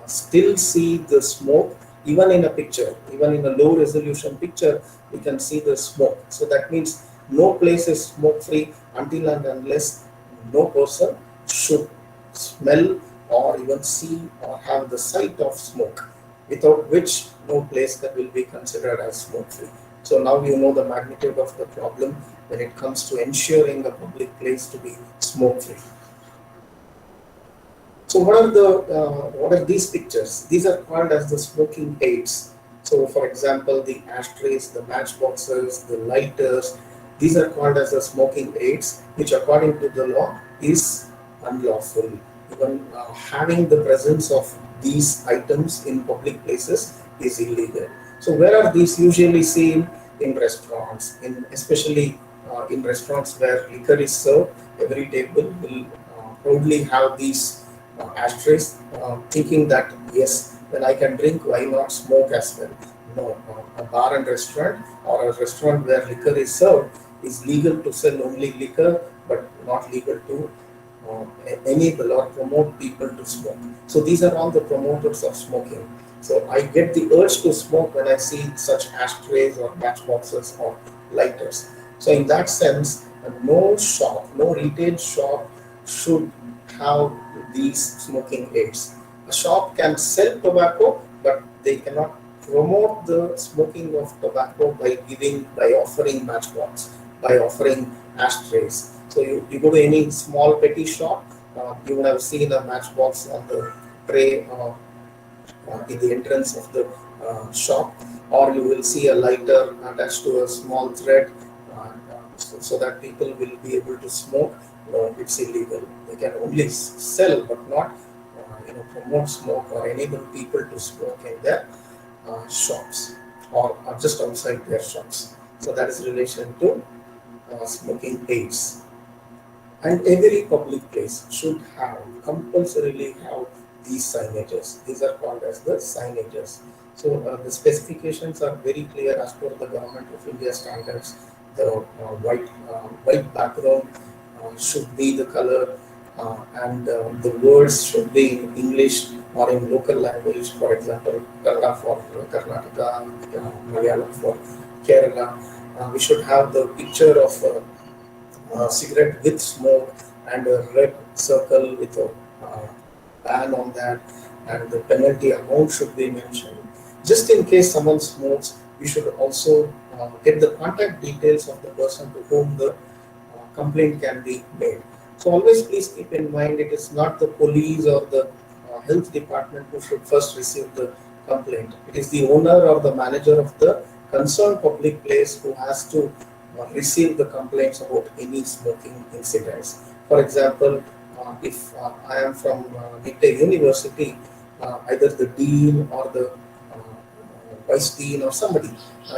still see the smoke even in a picture, even in a low resolution picture. We can see the smoke. So that means no place is smoke free until and unless no person should smell or even see or have the sight of smoke, without which no place that will be considered as smoke free. So now you know the magnitude of the problem when it comes to ensuring a public place to be smoke free. So what are these pictures? These are called as the smoking aids. So for example, the ashtrays, the matchboxes, the lighters, these are called as the smoking aids, which according to the law is unlawful. Even having the presence of these items in public places is illegal. So where are these usually seen? In restaurants, in especially in restaurants where liquor is served. Every table will proudly have these ashtrays, thinking that yes, when I can drink, why not smoke as well? No, a bar and restaurant or a restaurant where liquor is served is legal to sell only liquor, but not legal to enable or promote people to smoke. So these are all the promoters of smoking. So I get the urge to smoke when I see such ashtrays or matchboxes or lighters. So in that sense, no shop, no retail shop should have these smoking aids. A shop can sell tobacco, but they cannot promote the smoking of tobacco by offering matchbox, by offering ashtrays. So you go to any small petty shop, you would have seen a matchbox on the tray in the entrance of the shop, or you will see a lighter attached to a small thread, so that people will be able to smoke. It's illegal. They can only sell, but not promote smoke or enable people to smoke in their shops or just outside their shops. So that is in relation to smoking aids. And every public place should have, compulsorily have these signages. These are called as the signages. So the specifications are very clear as per the Government of India standards. The white background should be the color, and the words should be in English or in local language. For example, Kannada for Karnataka, Malayalam for Kerala. We should have the picture of cigarette with smoke and a red circle with a ban on that, and the penalty amount should be mentioned. Just in case someone smokes, we should also get the contact details of the person to whom the complaint can be made. So always please keep in mind, it is not the police or the health department who should first receive the complaint. It is the owner or the manager of the concerned public place who has to receive the complaints about any smoking incidents. For example, if I am from Nitte University, either the dean or the vice dean or somebody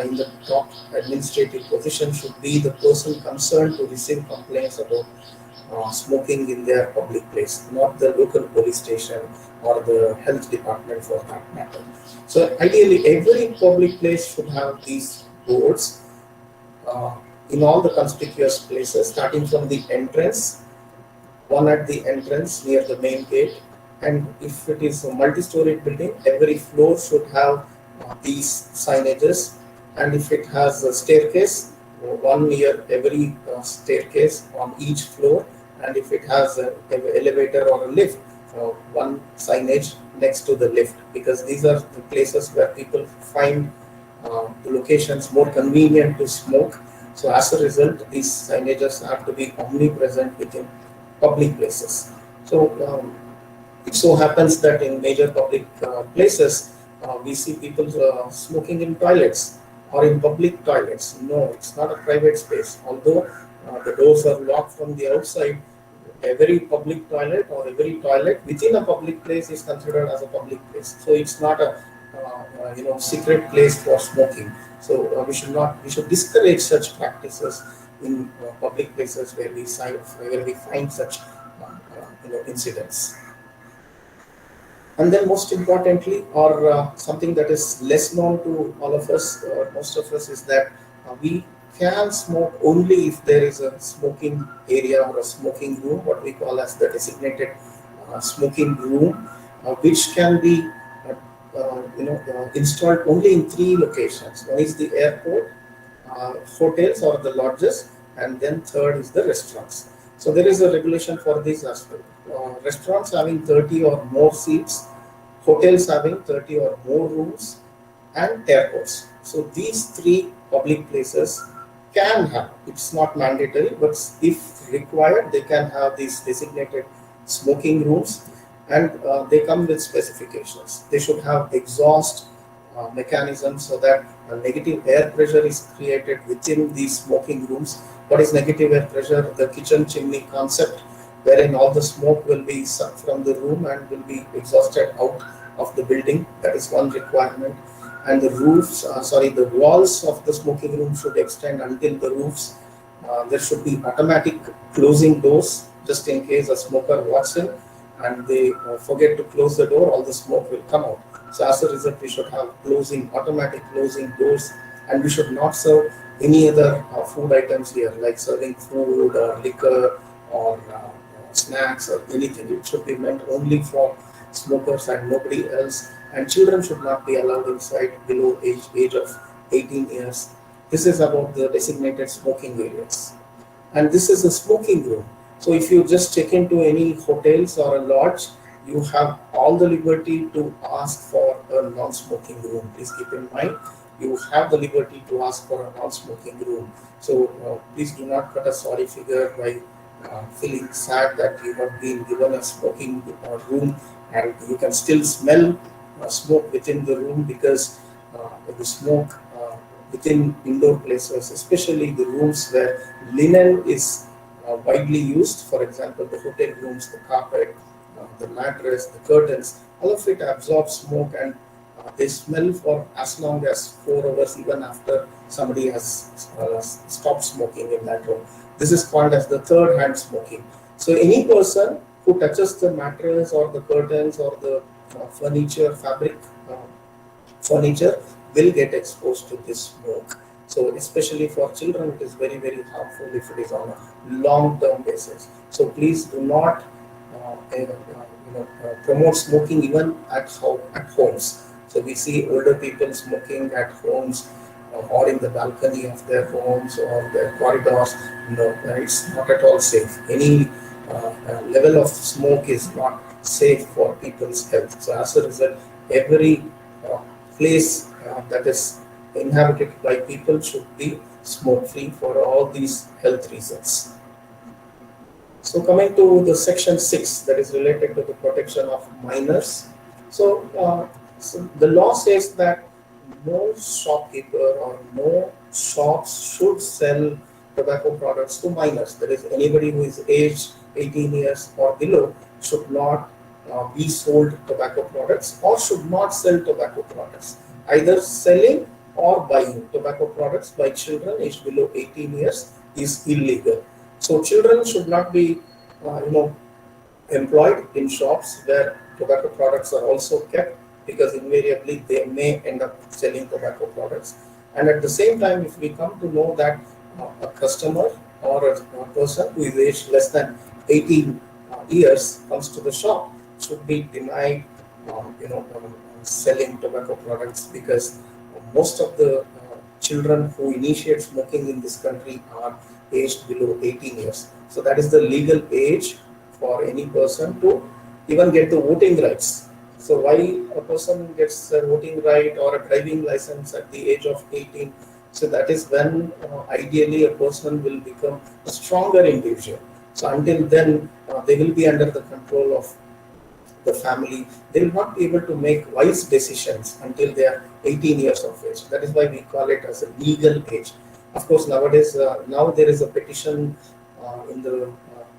in the top administrative position should be the person concerned to receive complaints about smoking in their public place, not the local police station or the health department for that matter. So ideally, every public place should have these boards in all the conspicuous places, starting from the entrance, one at the entrance near the main gate, and if it is a multi-story building, every floor should have these signages and if it has a staircase, one near every staircase on each floor, and if it has an elevator or a lift, one signage next to the lift, because these are the places where people find the locations more convenient to smoke. So as a result, these signages have to be omnipresent within public places. So it so happens that in major public places, we see people smoking in toilets or in public toilets. No, it's not a private space. Although the doors are locked from the outside, every public toilet or every toilet within a public place is considered as a public place. So it's not a secret place for smoking. So we should discourage such practices in public places where we find such incidents. And then most importantly, or something that is less known to all of us, or most of us, is that we can smoke only if there is a smoking area or a smoking room, what we call as the designated smoking room, which can be installed only in three locations. One is the airport, hotels or the lodges, and then third is the restaurants. So there is a regulation for this as well. Restaurants having 30 or more seats, hotels having 30 or more rooms, and airports. So these three public places can have, it's not mandatory, but if required, they can have these designated smoking rooms, and they come with specifications. They should have exhaust mechanism so that a negative air pressure is created within these smoking rooms. What is negative air pressure? The kitchen chimney concept, wherein all the smoke will be sucked from the room and will be exhausted out of the building. That is one requirement. And the the walls of the smoking room should extend until the roofs. There should be automatic closing doors, just in case a smoker walks in and they forget to close the door, all the smoke will come out. So as a result, we should have automatic closing doors, and we should not serve any other food items here, like serving food or liquor or snacks or anything. It should be meant only for smokers and nobody else. And children should not be allowed inside below age of 18 years. This is about the designated smoking areas. And this is a smoking room. So if you just check into any hotels or a lodge, you have all the liberty to ask for a non-smoking room. Please keep in mind, you have the liberty to ask for a non-smoking room. So please do not cut a sorry figure by feeling sad that you have been given a smoking room and you can still smell smoke within the room, because the smoke within indoor places, especially the rooms where linen is widely used, for example, the hotel rooms, the carpet, the mattress, the curtains, all of it absorbs smoke, and they smell for as long as 4 hours, even after somebody has stopped smoking in that room. This is called as the third hand smoking. So any person who touches the mattress or the curtains or the furniture will get exposed to this smoke. So especially for children, it is very, very harmful if it is on a long-term basis. So please do not promote smoking even at homes. So we see older people smoking at homes or in the balcony of their homes or their corridors. No, it's not at all safe. Any level of smoke is not safe for people's health. So as a result, every place that is inhabited by people should be smoke free for all these health reasons. So coming to the section 6, that is related to the protection of minors. So the law says that no shopkeeper or no shops should sell tobacco products to minors. That is, anybody who is aged 18 years or below should not be sold tobacco products or should not sell tobacco products. Either selling or buying tobacco products by children aged below 18 years is illegal. So children should not be employed in shops where tobacco products are also kept, because invariably they may end up selling tobacco products. And at the same time, if we come to know that a customer or a person who is aged less than 18 years comes to the shop, should be denied selling tobacco products, because most of the children who initiate smoking in this country are aged below 18 years. So that is the legal age for any person to even get the voting rights. So why a person gets a voting right or a driving license at the age of 18? So that is when ideally a person will become a stronger individual. So until then, they will be under the control of the family. They will not be able to make wise decisions until they are 18 years of age. That is why we call it as a legal age. Of course, nowadays, now there is a petition in the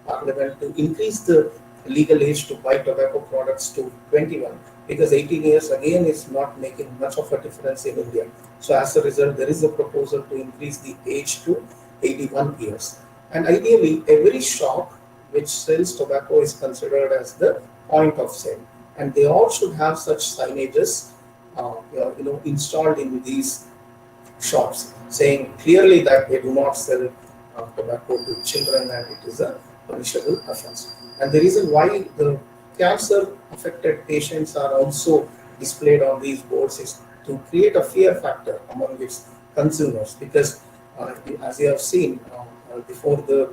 parliament to increase the legal age to buy tobacco products to 21, because 18 years again is not making much of a difference in India. So as a result, there is a proposal to increase the age to 81 years. And ideally, every shop which sells tobacco is considered as the point of sale, and they all should have such signages, installed in these shops, saying clearly that they do not sell tobacco to children and it is a punishable offense. And the reason why the cancer affected patients are also displayed on these boards is to create a fear factor among its consumers, because as you have seen, before the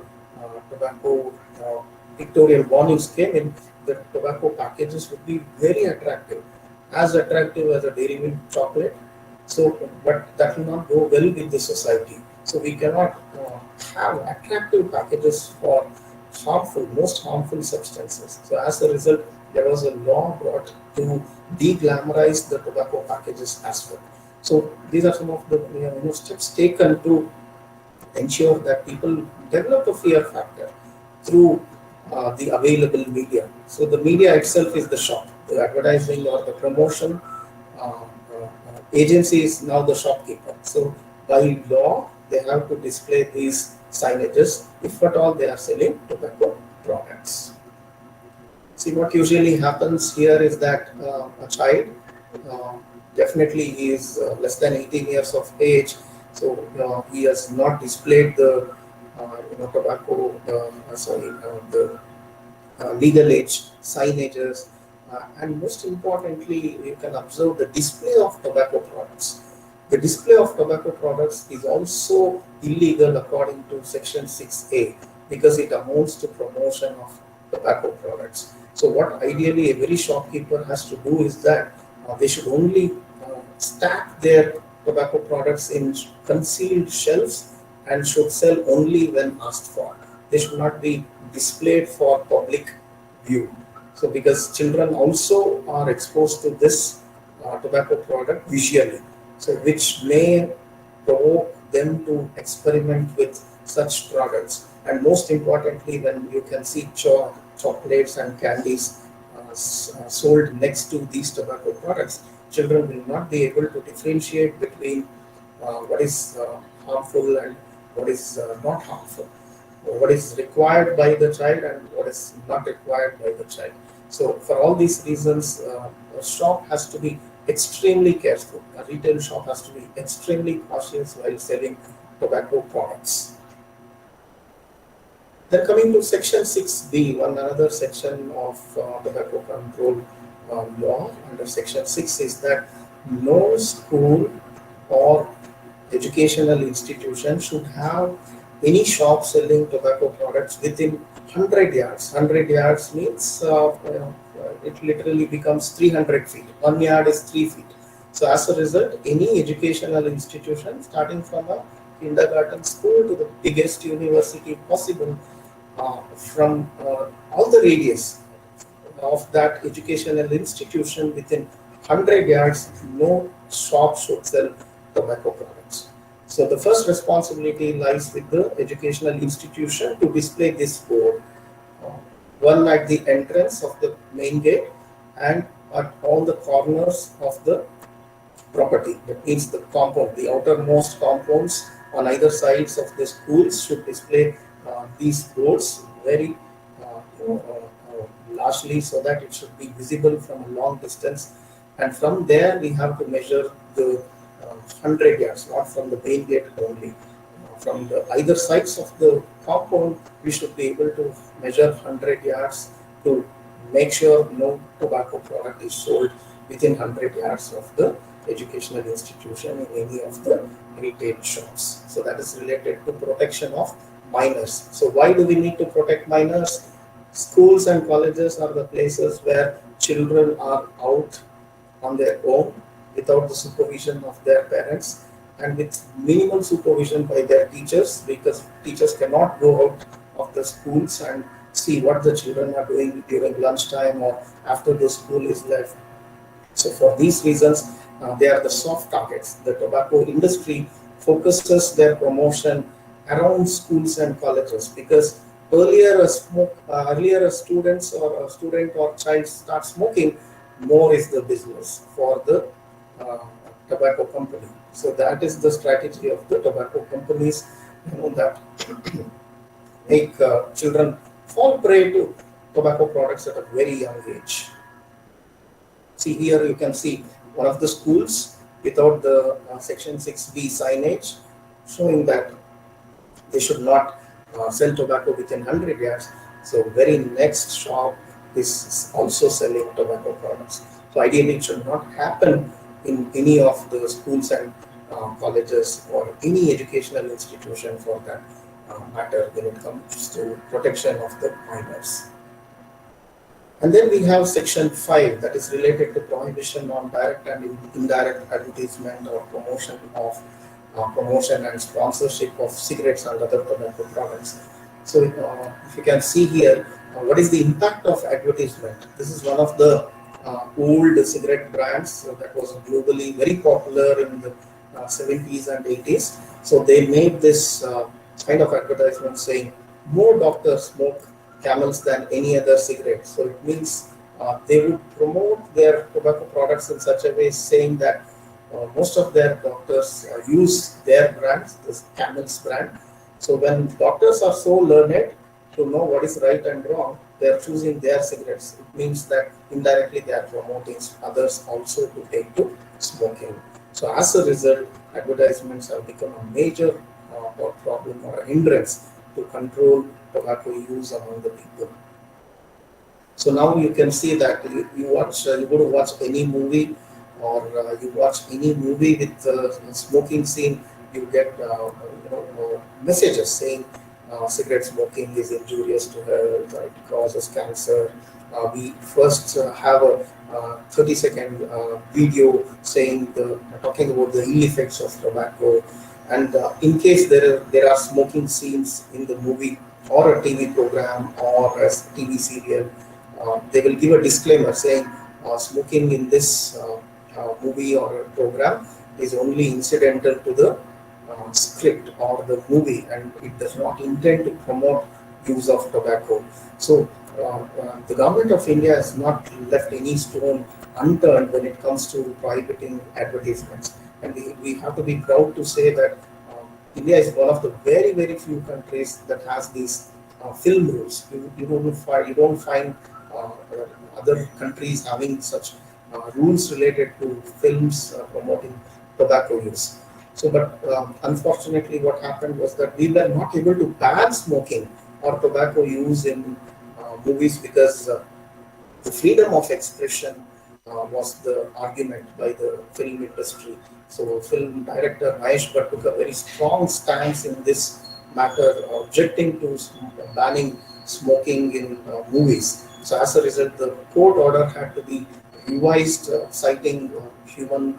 tobacco pictorial warnings came in, the tobacco packages would be very attractive, as attractive as a dairy milk chocolate. So, but that will not go well with the society. So we cannot have attractive packages for most harmful substances. So as a result, there was a law brought to de-glamorize the tobacco packages as well. So these are some of the steps taken to ensure that people develop a fear factor through the available media. So the media itself is the shop. The advertising or the promotion agency is now the shopkeeper. So by law, they have to display these signages if at all they are selling tobacco products. See, what usually happens here is that a child, uh, definitely he is less than 18 years of age, so he has not displayed the tobacco, the legal age signages, and most importantly, you can observe the display of tobacco products. The display of tobacco products is also illegal according to Section 6A, because it amounts to promotion of tobacco products. So what ideally every shopkeeper has to do is that they should only stack their tobacco products in concealed shelves and should sell only when asked for. They should not be displayed for public view. So because children also are exposed to this tobacco product visually, so which may provoke them to experiment with such products. And most importantly, when you can see chocolates and candies sold next to these tobacco products, children will not be able to differentiate between what is harmful and what is not harmful, what is required by the child and what is not required by the child. So for all these reasons, a shop has to be extremely careful. A retail shop has to be extremely cautious while selling tobacco products. Then coming to Section 6B, one another section of tobacco control law under Section 6 is that no school or educational institution should have any shop selling tobacco products within 100 yards. 100 yards means it literally becomes 300 feet. 1 yard is 3 feet. So as a result, any educational institution, starting from a kindergarten school to the biggest university possible, from all the radius of that educational institution within 100 yards, no shop should sell tobacco products. So the first responsibility lies with the educational institution to display this board, one at the entrance of the main gate and at all the corners of the property. That means the compound, the outermost compounds on either sides of the schools should display these boards very largely, so that it should be visible from a long distance. And from there, we have to measure the 100 yards, not from the main gate only. From the either sides of the compound, we should be able to measure 100 yards to make sure no tobacco product is sold within 100 yards of the educational institution in any of the retail shops. So that is related to protection of minors. So why do we need to protect minors? Schools and colleges are the places where children are out on their own without the supervision of their parents and with minimal supervision by their teachers, because teachers cannot go out of the schools and see what the children are doing during lunchtime or after the school is left. So for these reasons, they are the soft targets. The tobacco industry focuses their promotion around schools and colleges, because earlier a students or a student or child starts smoking, more is the business for the uh, tobacco company. So that is the strategy of the tobacco companies, that make children fall prey to tobacco products at a very young age. See here you can see one of the schools without the section 6B signage showing that they should not sell tobacco within 100 yards. So very next shop is also selling tobacco products. So ideally it should not happen in any of the schools and colleges or any educational institution for that matter when it comes to protection of the minors. And then we have section 5 that is related to prohibition on direct and indirect advertisement or promotion and sponsorship of cigarettes and other tobacco products. So if you can see here, what is the impact of advertisement? This is one of the old cigarette brands that was globally very popular in the 70s and 80s. So they made this kind of advertisement saying more doctors smoke Camels than any other cigarette. So it means they would promote their tobacco products in such a way, saying that most of their doctors use their brands, this Camel's brand. So when doctors are so learned to know what is right and wrong, they are choosing their cigarettes. It means that indirectly they are promoting others also to take to smoking. So as a result, advertisements have become a major problem or a hindrance to control tobacco use among the people. So now you can see that you go to watch any movie or you watch any movie with smoking scene, you get messages saying cigarette smoking is injurious to health, it causes cancer. We first have a 30-second video saying talking about the ill effects of tobacco, and in case there are smoking scenes in the movie or a TV program or a TV serial, they will give a disclaimer saying smoking in this movie or a program is only incidental to the script or the movie, and it does not intend to promote use of tobacco. So the government of India has not left any stone unturned when it comes to prohibiting advertisements, and we have to be proud to say that India is one of the very, very few countries that has these film rules. You don't find other countries having such rules related to films promoting tobacco use. So, but unfortunately, what happened was that we were not able to ban smoking or tobacco use in movies because the freedom of expression was the argument by the film industry. So film director Mahesh Bhatt took a very strong stance in this matter, objecting to banning smoking in movies. So as a result, the court order had to be revised, citing human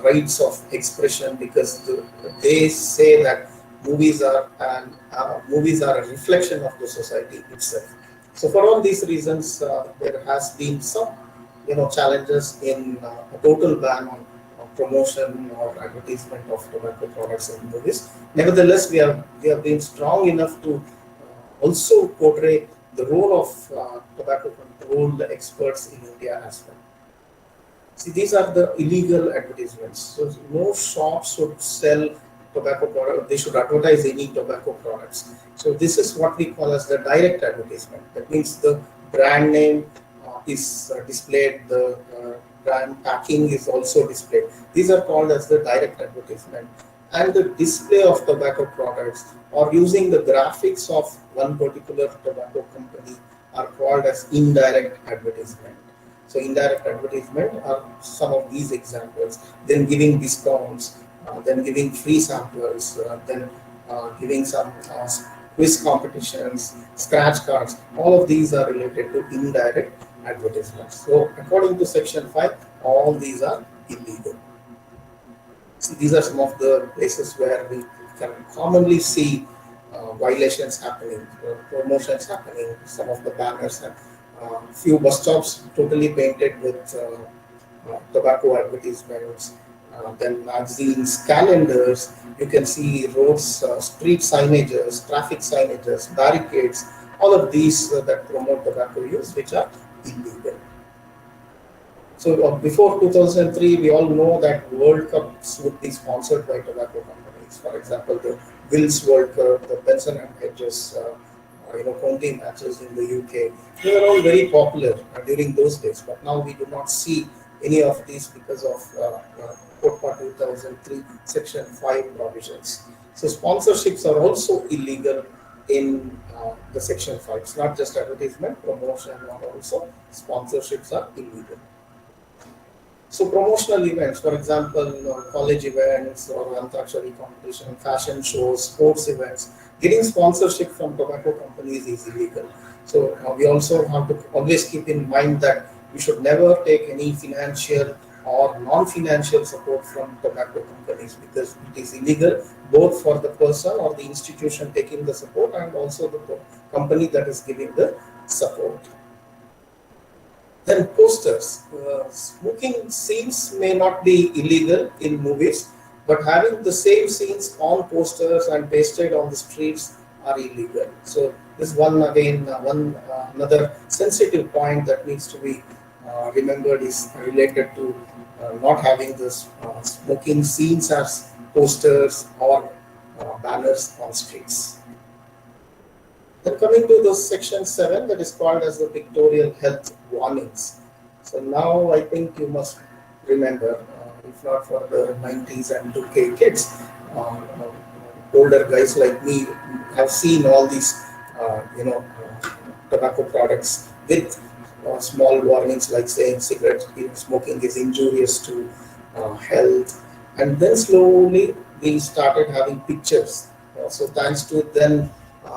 rights of expression, because they say that movies are a reflection of the society itself. So for all these reasons, there has been some challenges in a total ban on promotion or advertisement of tobacco products in movies. Nevertheless, we have been strong enough to also portray the role of tobacco control experts in India as well. See, these are the illegal advertisements. So no shops should sell tobacco products. They should advertise any tobacco products. So this is what we call as the direct advertisement. That means the brand name is displayed, the brand packing is also displayed. These are called as the direct advertisement. And the display of tobacco products or using the graphics of one particular tobacco company are called as indirect advertisement. So indirect advertisement are some of these examples. Then giving discounts, then giving free samples, then giving some quiz competitions, scratch cards. All of these are related to indirect advertisements. So according to section 5, all these are illegal. So these are some of the places where we can commonly see violations happening, promotions happening. Some of the banners and few bus stops totally painted with tobacco advertisements. Then magazines, calendars. You can see roads, street signages, traffic signages, barricades. All of these that promote tobacco use, which are illegal. So before 2003, we all know that World Cups would be sponsored by tobacco companies. For example, the Wills World Cup, the Benson and Hedges, county matches in the UK. They were all very popular during those days. But now we do not see any of these because of Code 2003 Section 5 provisions. So sponsorships are also illegal in the Section 5. It's not just advertisement, promotion, or also sponsorships are illegal. So promotional events, for example, college events or Antakshari competition, fashion shows, sports events, getting sponsorship from tobacco companies is illegal. So we also have to always keep in mind that we should never take any financial or non-financial support from tobacco companies because it is illegal both for the person or the institution taking the support and also the company that is giving the support. Then posters. Smoking scenes may not be illegal in movies, but having the same scenes on posters and pasted on the streets are illegal. So this one again, another sensitive point that needs to be remembered is related to not having this smoking scenes as posters or banners on streets. Then coming to the section 7 that is called as the pictorial health warnings. So now I think you must remember, if not for the 90s and 2K kids, older guys like me have seen all these, tobacco products with small warnings like saying cigarette smoking is injurious to health. And then slowly we started having pictures. So thanks to then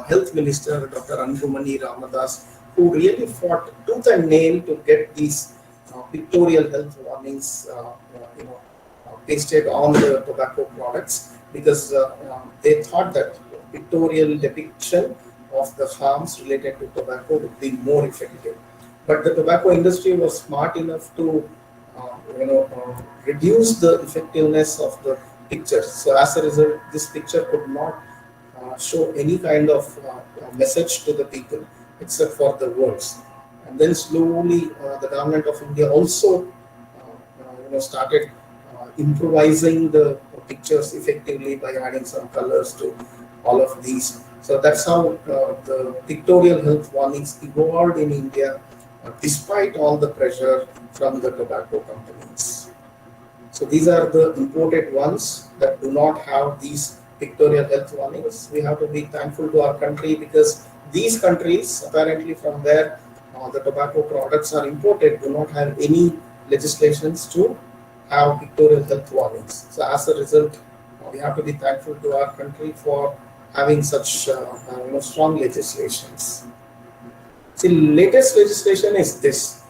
Health Minister Dr. Anjumani Ramadas, who really fought tooth and nail to get these pictorial health warnings, pasted on the tobacco products because they thought that pictorial depiction of the harms related to tobacco would be more effective. But the tobacco industry was smart enough to, reduce the effectiveness of the pictures. So as a result, this picture could not show any kind of message to the people except for the words. And then slowly the government of India also started improvising the pictures effectively by adding some colors to all of these. So that's how the pictorial health warnings evolved in India despite all the pressure from the tobacco companies. So these are the imported ones that do not have these pictorial health warnings. We have to be thankful to our country because these countries, apparently from where the tobacco products are imported, do not have any legislations to have pictorial health warnings. So as a result, we have to be thankful to our country for having such strong legislations. See, latest legislation is this.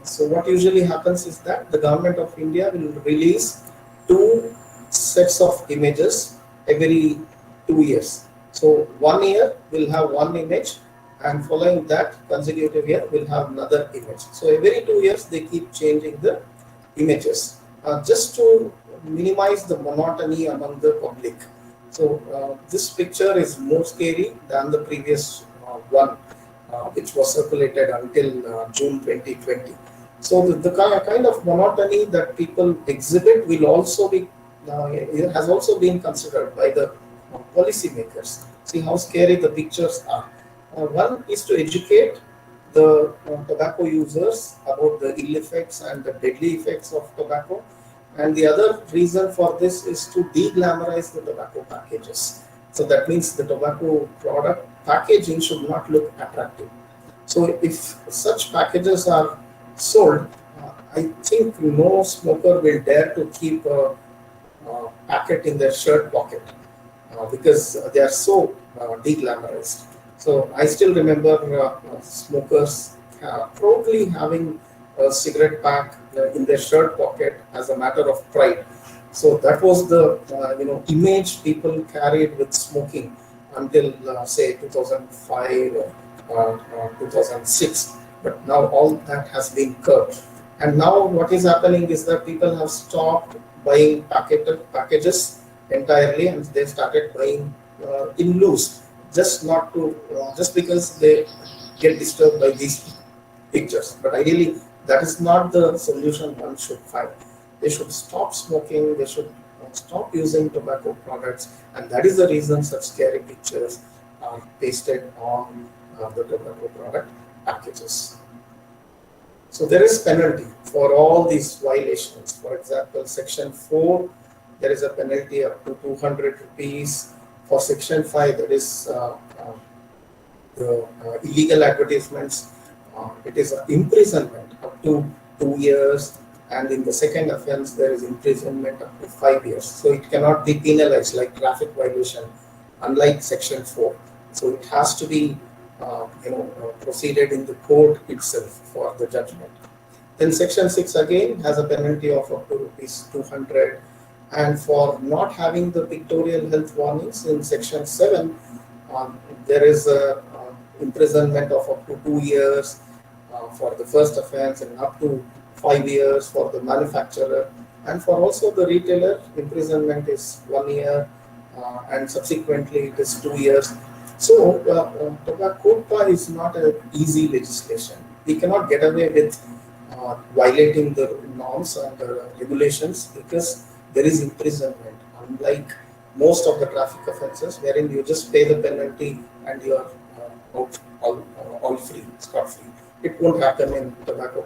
So what usually happens is that the government of India will release 2 sets of images every 2 years. So 1 year will have 1 image, and following that consecutive year will have another image. So every 2 years they keep changing the images just to minimize the monotony among the public. So this picture is more scary than the previous one, which was circulated until June 2020. So the kind of monotony that people exhibit will also be it has also been considered by the policymakers. See how scary the pictures are. One is to educate the tobacco users about the ill effects and the deadly effects of tobacco. And the other reason for this is to de-glamorize the tobacco packages. So that means the tobacco product packaging should not look attractive. So if such packages are sold, I think no smoker will dare to keep a packet in their shirt pocket because they are so deglamorized. So I still remember smokers proudly having a cigarette pack in their shirt pocket as a matter of pride. So that was the image people carried with smoking until say 2005 or 2006. But now all that has been curbed. And now what is happening is that people have stopped buying packages entirely, and they started buying in loose, just not to just because they get disturbed by these pictures. But ideally, that is not the solution one should find. They should stop smoking. They should stop using tobacco products, and that is the reason such scary pictures are pasted on the tobacco product packages. So there is penalty for all these violations. For example, Section 4, there is a penalty up to 200 rupees. For Section 5, that is the illegal advertisements, it is imprisonment up to 2 years. And in the second offense, there is imprisonment up to 5 years. So it cannot be penalized like traffic violation, unlike Section 4. So it has to be proceeded in the court itself for the judgment. Then Section 6 again has a penalty of up to rupees 200. And for not having the pictorial health warnings in Section 7, there is a imprisonment of up to 2 years for the first offense and up to 5 years for the manufacturer. And for also the retailer, imprisonment is 1 year and subsequently it is 2 years. So tobacco is not an easy legislation. We cannot get away with violating the norms and the regulations because there is imprisonment, unlike most of the traffic offences wherein you just pay the penalty and you are out all free, scot free. It won't happen in tobacco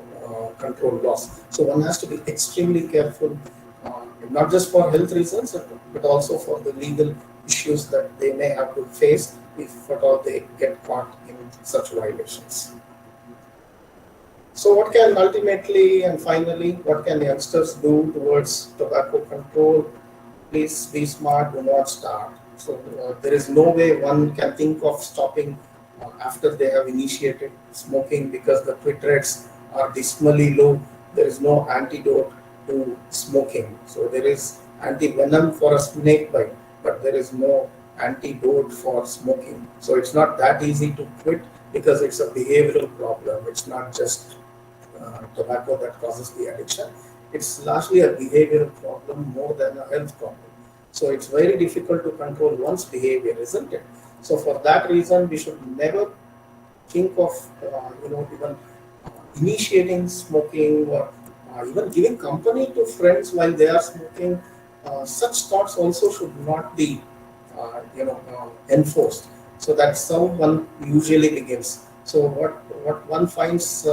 control laws. So one has to be extremely careful, not just for health reasons, but also for the legal issues that they may have to face if at all they get caught in such violations. So what can ultimately and finally, what can youngsters do towards tobacco control? Please be smart, do not start. So there is no way one can think of stopping after they have initiated smoking because the quit rates are dismally low. There is no antidote to smoking. So there is anti-venom for a snake bite, but there is no antidote for smoking. So it's not that easy to quit because it's a behavioral problem. It's not just tobacco that causes the addiction. It's largely a behavioral problem more than a health problem. So it's very difficult to control one's behavior, isn't it? So for that reason, we should never think of even initiating smoking or even giving company to friends while they are smoking. Such thoughts also should not be enforced. So that's how one usually begins. So what one finds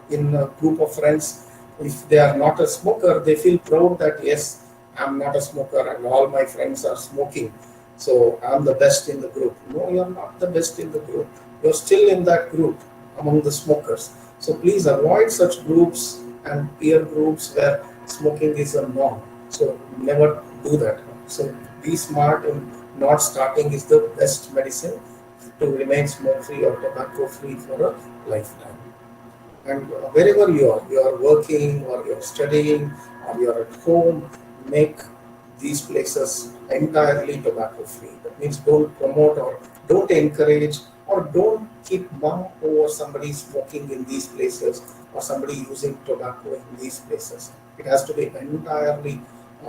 in a group of friends, if they are not a smoker, they feel proud that yes, I'm not a smoker and all my friends are smoking. So I'm the best in the group. No, you're not the best in the group. You're still in that group among the smokers. So please avoid such groups and peer groups where smoking is a norm. So never do that. So be smart, and not starting is the best medicine to remain smoke free or tobacco free for a lifetime. And wherever you are working or you're studying or you're at home, make these places entirely tobacco free. That means don't promote or don't encourage or don't keep mum over somebody smoking in these places or somebody using tobacco in these places. It has to be entirely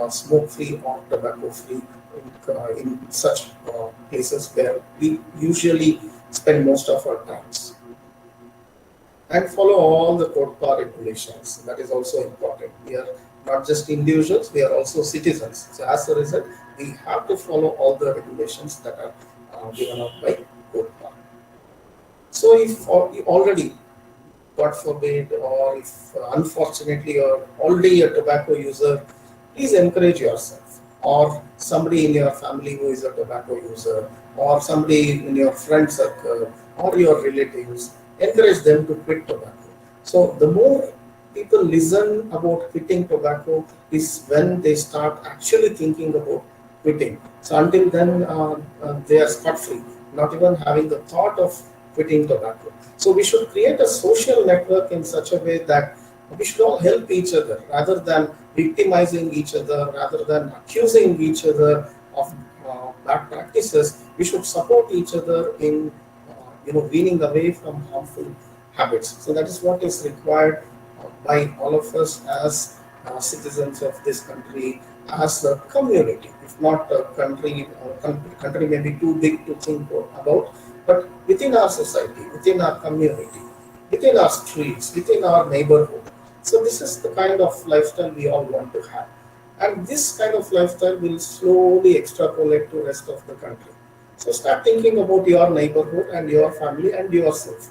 smoke free or tobacco free in such places where we usually spend most of our times. And follow all the Code regulations. That is also important. We are not just individuals, we are also citizens. So as a result, we have to follow all the regulations that are given out by Code. So if you already, God forbid, or if unfortunately you're already a tobacco user, please encourage yourself or somebody in your family who is a tobacco user or somebody in your friend circle or your relatives, encourage them to quit tobacco. So the more people listen about quitting tobacco is when they start actually thinking about quitting. So until then, they are scot free, not even having the thought of quitting tobacco. So we should create a social network in such a way that we should all help each other rather than victimizing each other, rather than accusing each other of bad practices. We should support each other in weaning away from harmful habits. So that is what is required by all of us as citizens of this country, as a community. If not a country, country may be too big to think about, but within our society, within our community, within our streets, within our neighborhood. So this is the kind of lifestyle we all want to have. And this kind of lifestyle will slowly extrapolate to rest of the country. So start thinking about your neighborhood and your family and yourself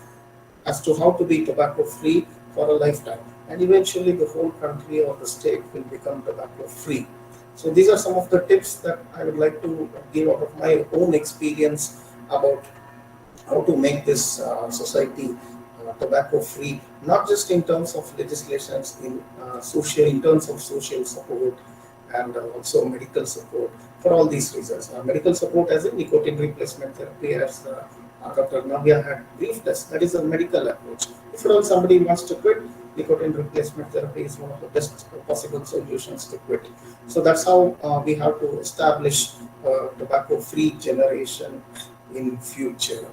as to how to be tobacco free for a lifetime. And eventually the whole country or the state will become tobacco free. So these are some of the tips that I would like to give out of my own experience about how to make this society tobacco free, not just in terms of legislations, in terms of social support and also medical support for all these reasons. Medical support as a nicotine replacement therapy, as Dr. Navya had briefed us, that is a medical approach. If at all somebody wants to quit, nicotine replacement therapy is one of the best possible solutions to quit. So that's how we have to establish tobacco-free generation in future.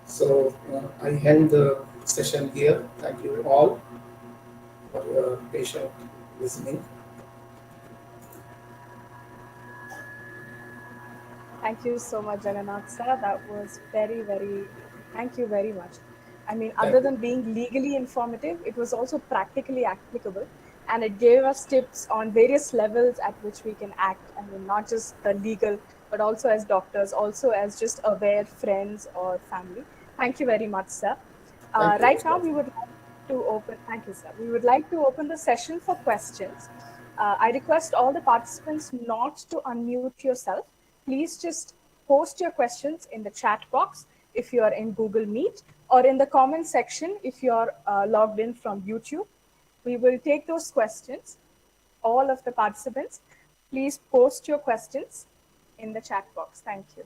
So I end the session here. Thank you all for your patient listening. Thank you so much, Jagannath sir. That was very, very, thank you very much. I mean, Thank other you. than being legally informative, it was also practically applicable, and it gave us tips on various levels at which we can act. I mean, not just the legal, but also as doctors, also as just aware friends or family. Thank you very much, sir. Thank you. Right now, we would like to open, thank you, sir. We would like to open the session for questions. I request all the participants not to unmute yourself. Please just post your questions in the chat box if you are in Google Meet, or in the comment section if you're logged in from YouTube. We will take those questions. All of the participants, please post your questions in the chat box. Thank you.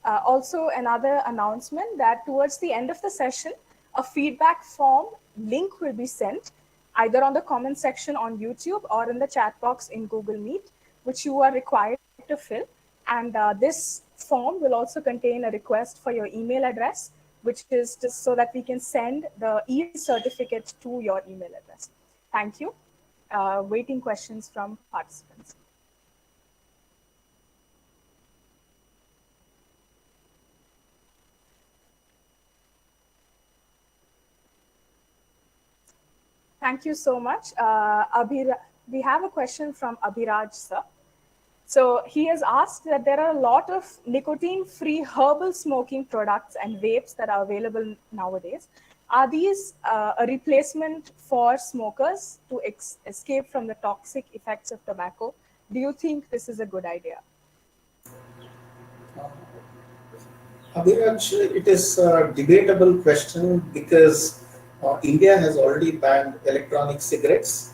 Also, another announcement that towards the end of the session, a feedback form link will be sent either on the comment section on YouTube or in the chat box in Google Meet, which you are required to fill. And this form will also contain a request for your email address, which is just so that we can send the e-certificate to your email address. Thank you. Waiting questions from participants. Thank you so much. We have a question from Abhiraj, sir. So he has asked that there are a lot of nicotine-free herbal smoking products and vapes that are available nowadays. Are these a replacement for smokers to escape from the toxic effects of tobacco? Do you think this is a good idea? Abhiraj, it is a debatable question because India has already banned electronic cigarettes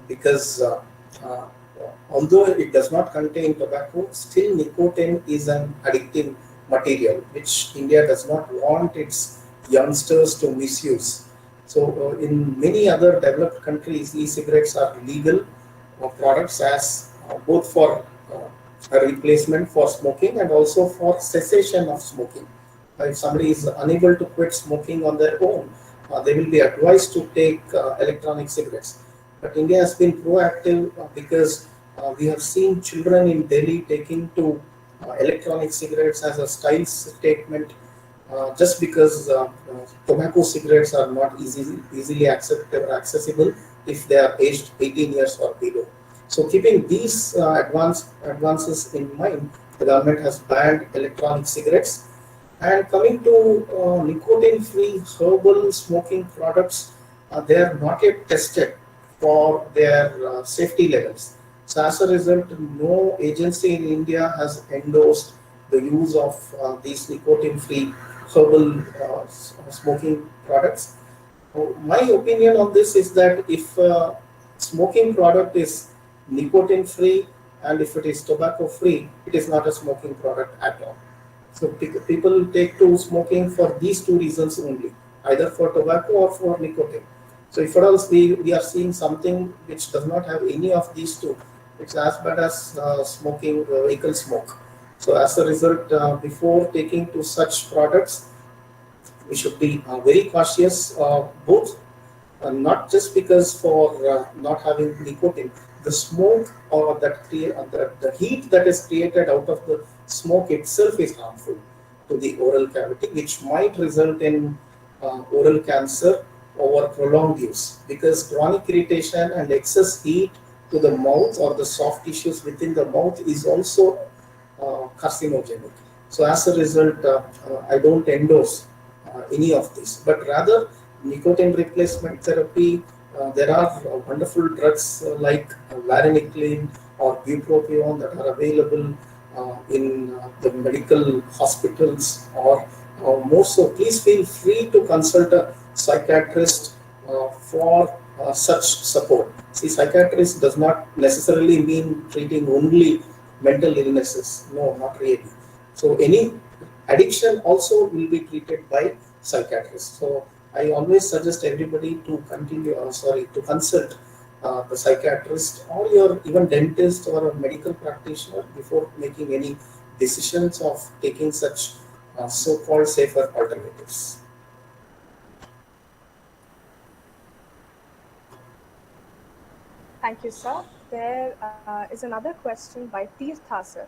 because uh, although it does not contain tobacco, still nicotine is an addictive material which India does not want its youngsters to misuse. So, in many other developed countries, e-cigarettes are legal products as both for a replacement for smoking and also for cessation of smoking. If somebody is unable to quit smoking on their own, they will be advised to take electronic cigarettes. But India has been proactive because we have seen children in Delhi taking to electronic cigarettes as a style statement just because tobacco cigarettes are not easily accessible if they are aged 18 years or below. So keeping these advances in mind, the government has banned electronic cigarettes. And coming to nicotine-free herbal smoking products, they are not yet tested for their safety levels. So as a result, no agency in India has endorsed the use of these nicotine-free herbal smoking products. My opinion on this is that if smoking product is nicotine free and if it is tobacco free, it is not a smoking product at all. So people take to smoking for these two reasons only, either for tobacco or for nicotine. So if at all we are seeing something which does not have any of these two, it's as bad as smoking vehicle smoke. So as a result, before taking to such products, we should be very cautious, both not just because for not having nicotine, the smoke or the heat that is created out of the smoke itself is harmful to the oral cavity, which might result in oral cancer over prolonged use, because chronic irritation and excess heat to the mouth or the soft tissues within the mouth is also carcinogenic. So as a result, I don't endorse any of this, but rather nicotine replacement therapy. There are wonderful drugs like varenicline or bupropion that are available in the medical hospitals, or more so. Please feel free to consult a psychiatrist for such support. See, psychiatrist does not necessarily mean treating only mental illnesses. No, not really. So any addiction also will be treated by psychiatrists. So I always suggest everybody to to consult the psychiatrist or your even dentist or a medical practitioner before making any decisions of taking such so-called safer alternatives. Thank you, sir. There is another question by Tirtha, sir.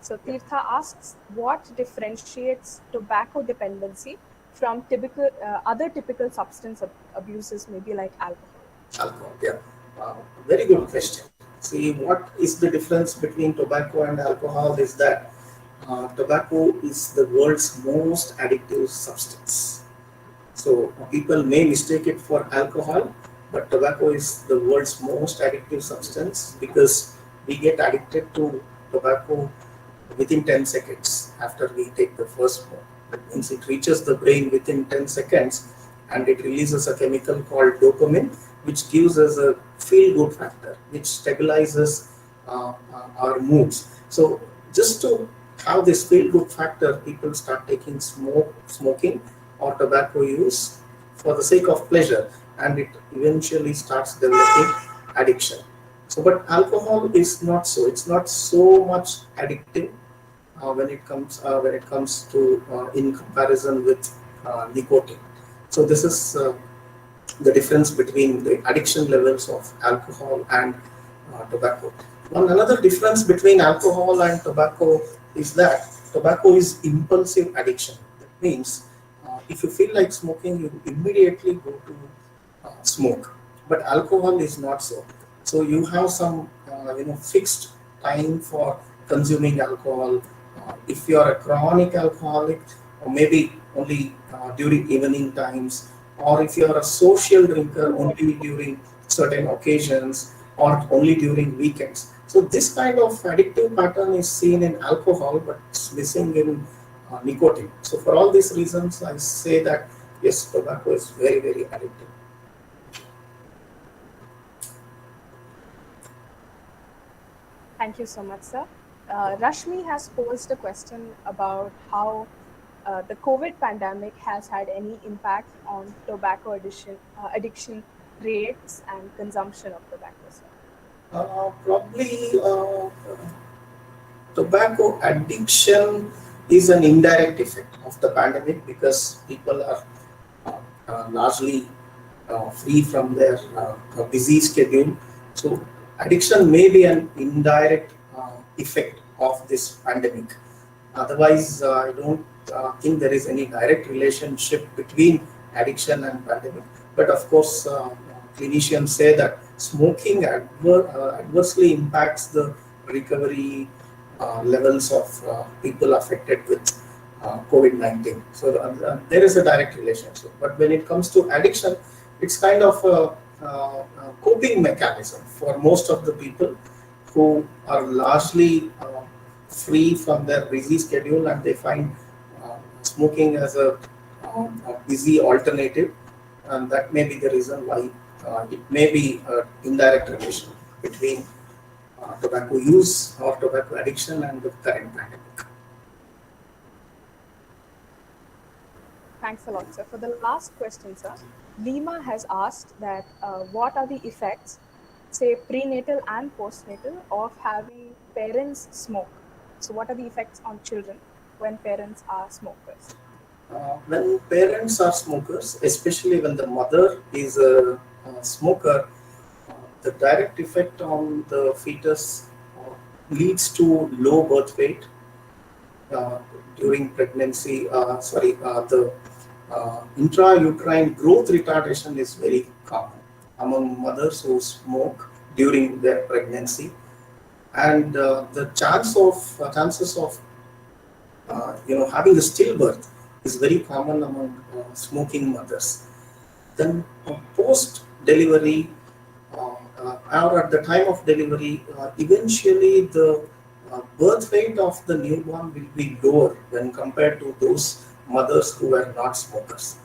So Tirtha asks, what differentiates tobacco dependency from typical other typical substance abuses, maybe like alcohol? Alcohol, yeah. Very good question. See, what is the difference between tobacco and alcohol is that tobacco is the world's most addictive substance. So people may mistake it for alcohol, but tobacco is the world's most addictive substance because we get addicted to tobacco within 10 seconds after we take the first smoke. That means it reaches the brain within 10 seconds and it releases a chemical called dopamine, which gives us a feel good factor, which stabilizes our moods. So, just to have this feel good factor, people start taking smoking or tobacco use for the sake of pleasure, and it eventually starts developing addiction. So, but alcohol is not so. It's not so much addictive when it comes to in comparison with nicotine. So this is the difference between the addiction levels of alcohol and tobacco. One another difference between alcohol and tobacco is that tobacco is impulsive addiction. That means if you feel like smoking, you immediately go to smoke. But alcohol is not so. So you have some fixed time for consuming alcohol. If you are a chronic alcoholic, or maybe only during evening times, or if you are a social drinker, only during certain occasions, or only during weekends. So this kind of addictive pattern is seen in alcohol, but it's missing in nicotine. So for all these reasons, I say that yes, tobacco is very, very addictive. Thank you so much, sir. Rashmi has posed a question about how the COVID pandemic has had any impact on tobacco addiction rates and consumption of tobacco, sir. Probably tobacco addiction is an indirect effect of the pandemic because people are largely free from their busy schedule. So addiction may be an indirect effect of this pandemic. Otherwise, I don't think there is any direct relationship between addiction and pandemic. But of course, clinicians say that smoking adversely impacts the recovery levels of people affected with COVID-19. So there is a direct relationship. But when it comes to addiction, it's kind of a coping mechanism for most of the people who are largely free from their busy schedule, and they find smoking as a easy alternative, and that may be the reason why it may be an indirect relation between tobacco use or tobacco addiction and the current pandemic. Thanks a lot, sir. For the last question, sir, Lima has asked that what are the effects, say prenatal and postnatal, of having parents smoke? So, what are the effects on children when parents are smokers? When parents are smokers, especially when the mother is a smoker, the direct effect on the fetus leads to low birth weight uh, during pregnancy. The intrauterine growth retardation is very common among mothers who smoke during their pregnancy, and the chances of having a stillbirth is very common among smoking mothers. Then post delivery or at the time of delivery, eventually the birth weight of the newborn will be lower when compared to those mothers who were not smokers.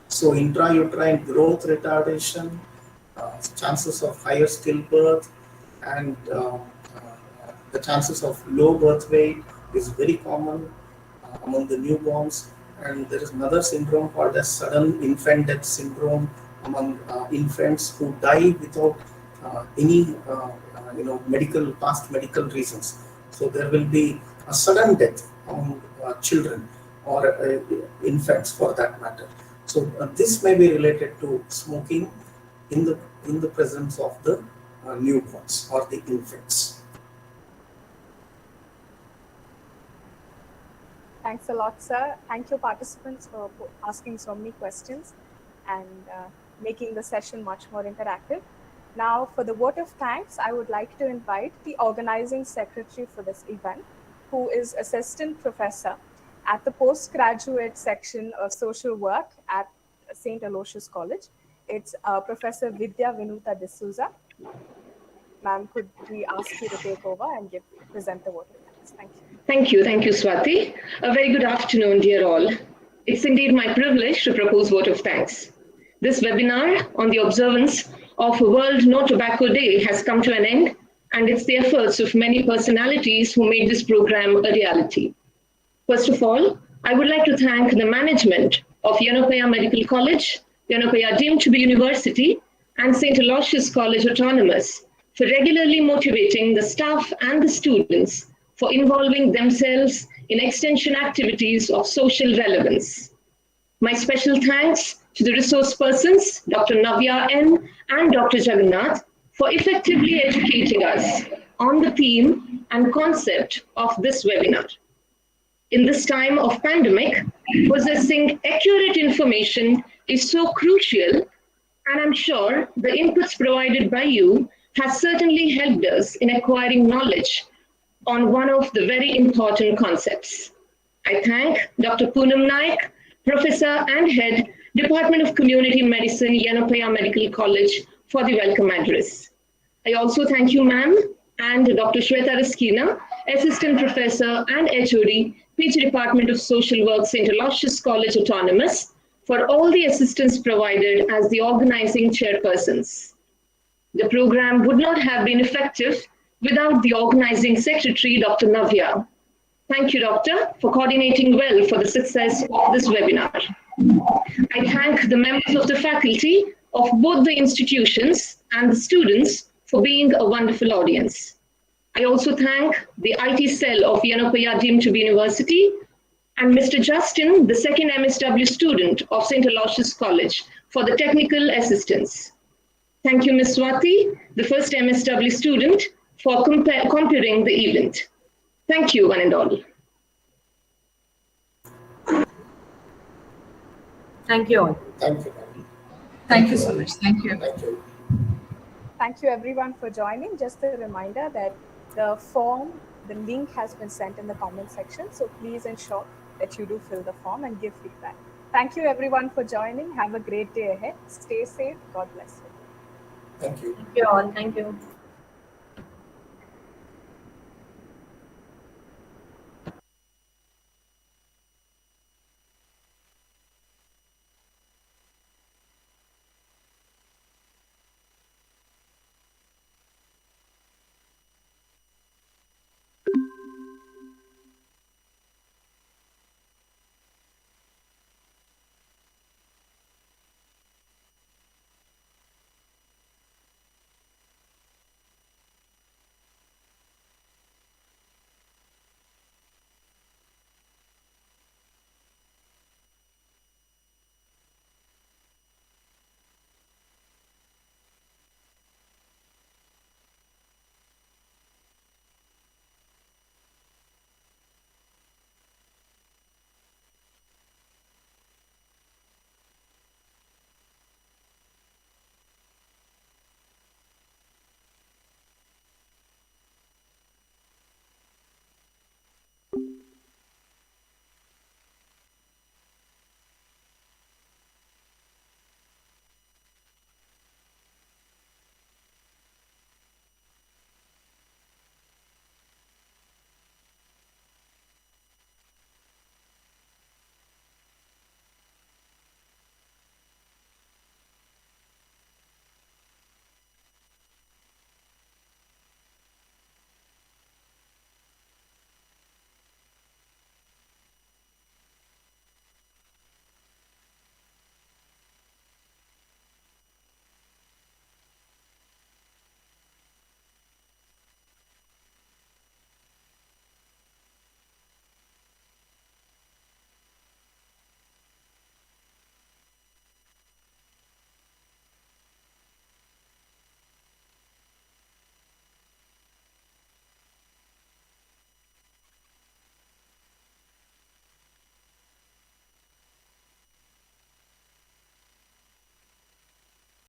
So intrauterine growth retardation, chances of higher stillbirth, and the chances of low birth weight is very common among the newborns. And there is another syndrome called as sudden infant death syndrome among infants who die without any past medical reasons. So there will be a sudden death among children or infants for that matter. So this may be related to smoking in the presence of the newborns or the infants. Thanks a lot, sir. Thank you, participants, for asking so many questions and making the session much more interactive. Now, for the vote of thanks, I would like to invite the organizing secretary for this event, who is assistant professor at the postgraduate section of social work at St. Aloysius College. It's Professor Vidya Vinuta D'Souza. Ma'am, could we ask you to take over and present the vote of thanks? Thank you. Thank you, Swati. A very good afternoon, dear all. It's indeed my privilege to propose vote of thanks. This webinar on the observance of World No Tobacco Day has come to an end, and it's the efforts of many personalities who made this program a reality. First of all, I would like to thank the management of Yenepoya Medical College, Yenepoya deemed to be university, and St. Aloysius College Autonomous for regularly motivating the staff and the students for involving themselves in extension activities of social relevance. My special thanks to the resource persons, Dr. Navya N. and Dr. Jagannath, for effectively educating us on the theme and concept of this webinar. In this time of pandemic, possessing accurate information is so crucial, and I'm sure the inputs provided by you has certainly helped us in acquiring knowledge on one of the very important concepts. I thank Dr. Poonam Naik, Professor and Head, Department of Community Medicine, Yenepoya Medical College, for the welcome address. I also thank you, ma'am, and Dr. Shweta Raskina, Assistant Professor and HOD, PG Department of Social Work, St. Aloysius College Autonomous, for all the assistance provided as the organizing chairpersons. The program would not have been effective without the organizing secretary, Dr. Navya. Thank you, Doctor, for coordinating well for the success of this webinar. I thank the members of the faculty of both the institutions and the students for being a wonderful audience. I also thank the IT cell of Yenepoya deemed to be university and Mr. Justin, the second MSW student of St. Aloysius College, for the technical assistance. Thank you, Ms. Swati, the first MSW student, for comparing the event. Thank you, one and all. Thank you all. Thank you. Thank you so much. Thank you. Thank you. Thank you everyone for joining. Just a reminder that the form, the link has been sent in the comment section. So please ensure that you do fill the form and give feedback. Thank you everyone for joining. Have a great day ahead. Stay safe. God bless you. Thank you. Thank you all. Thank you.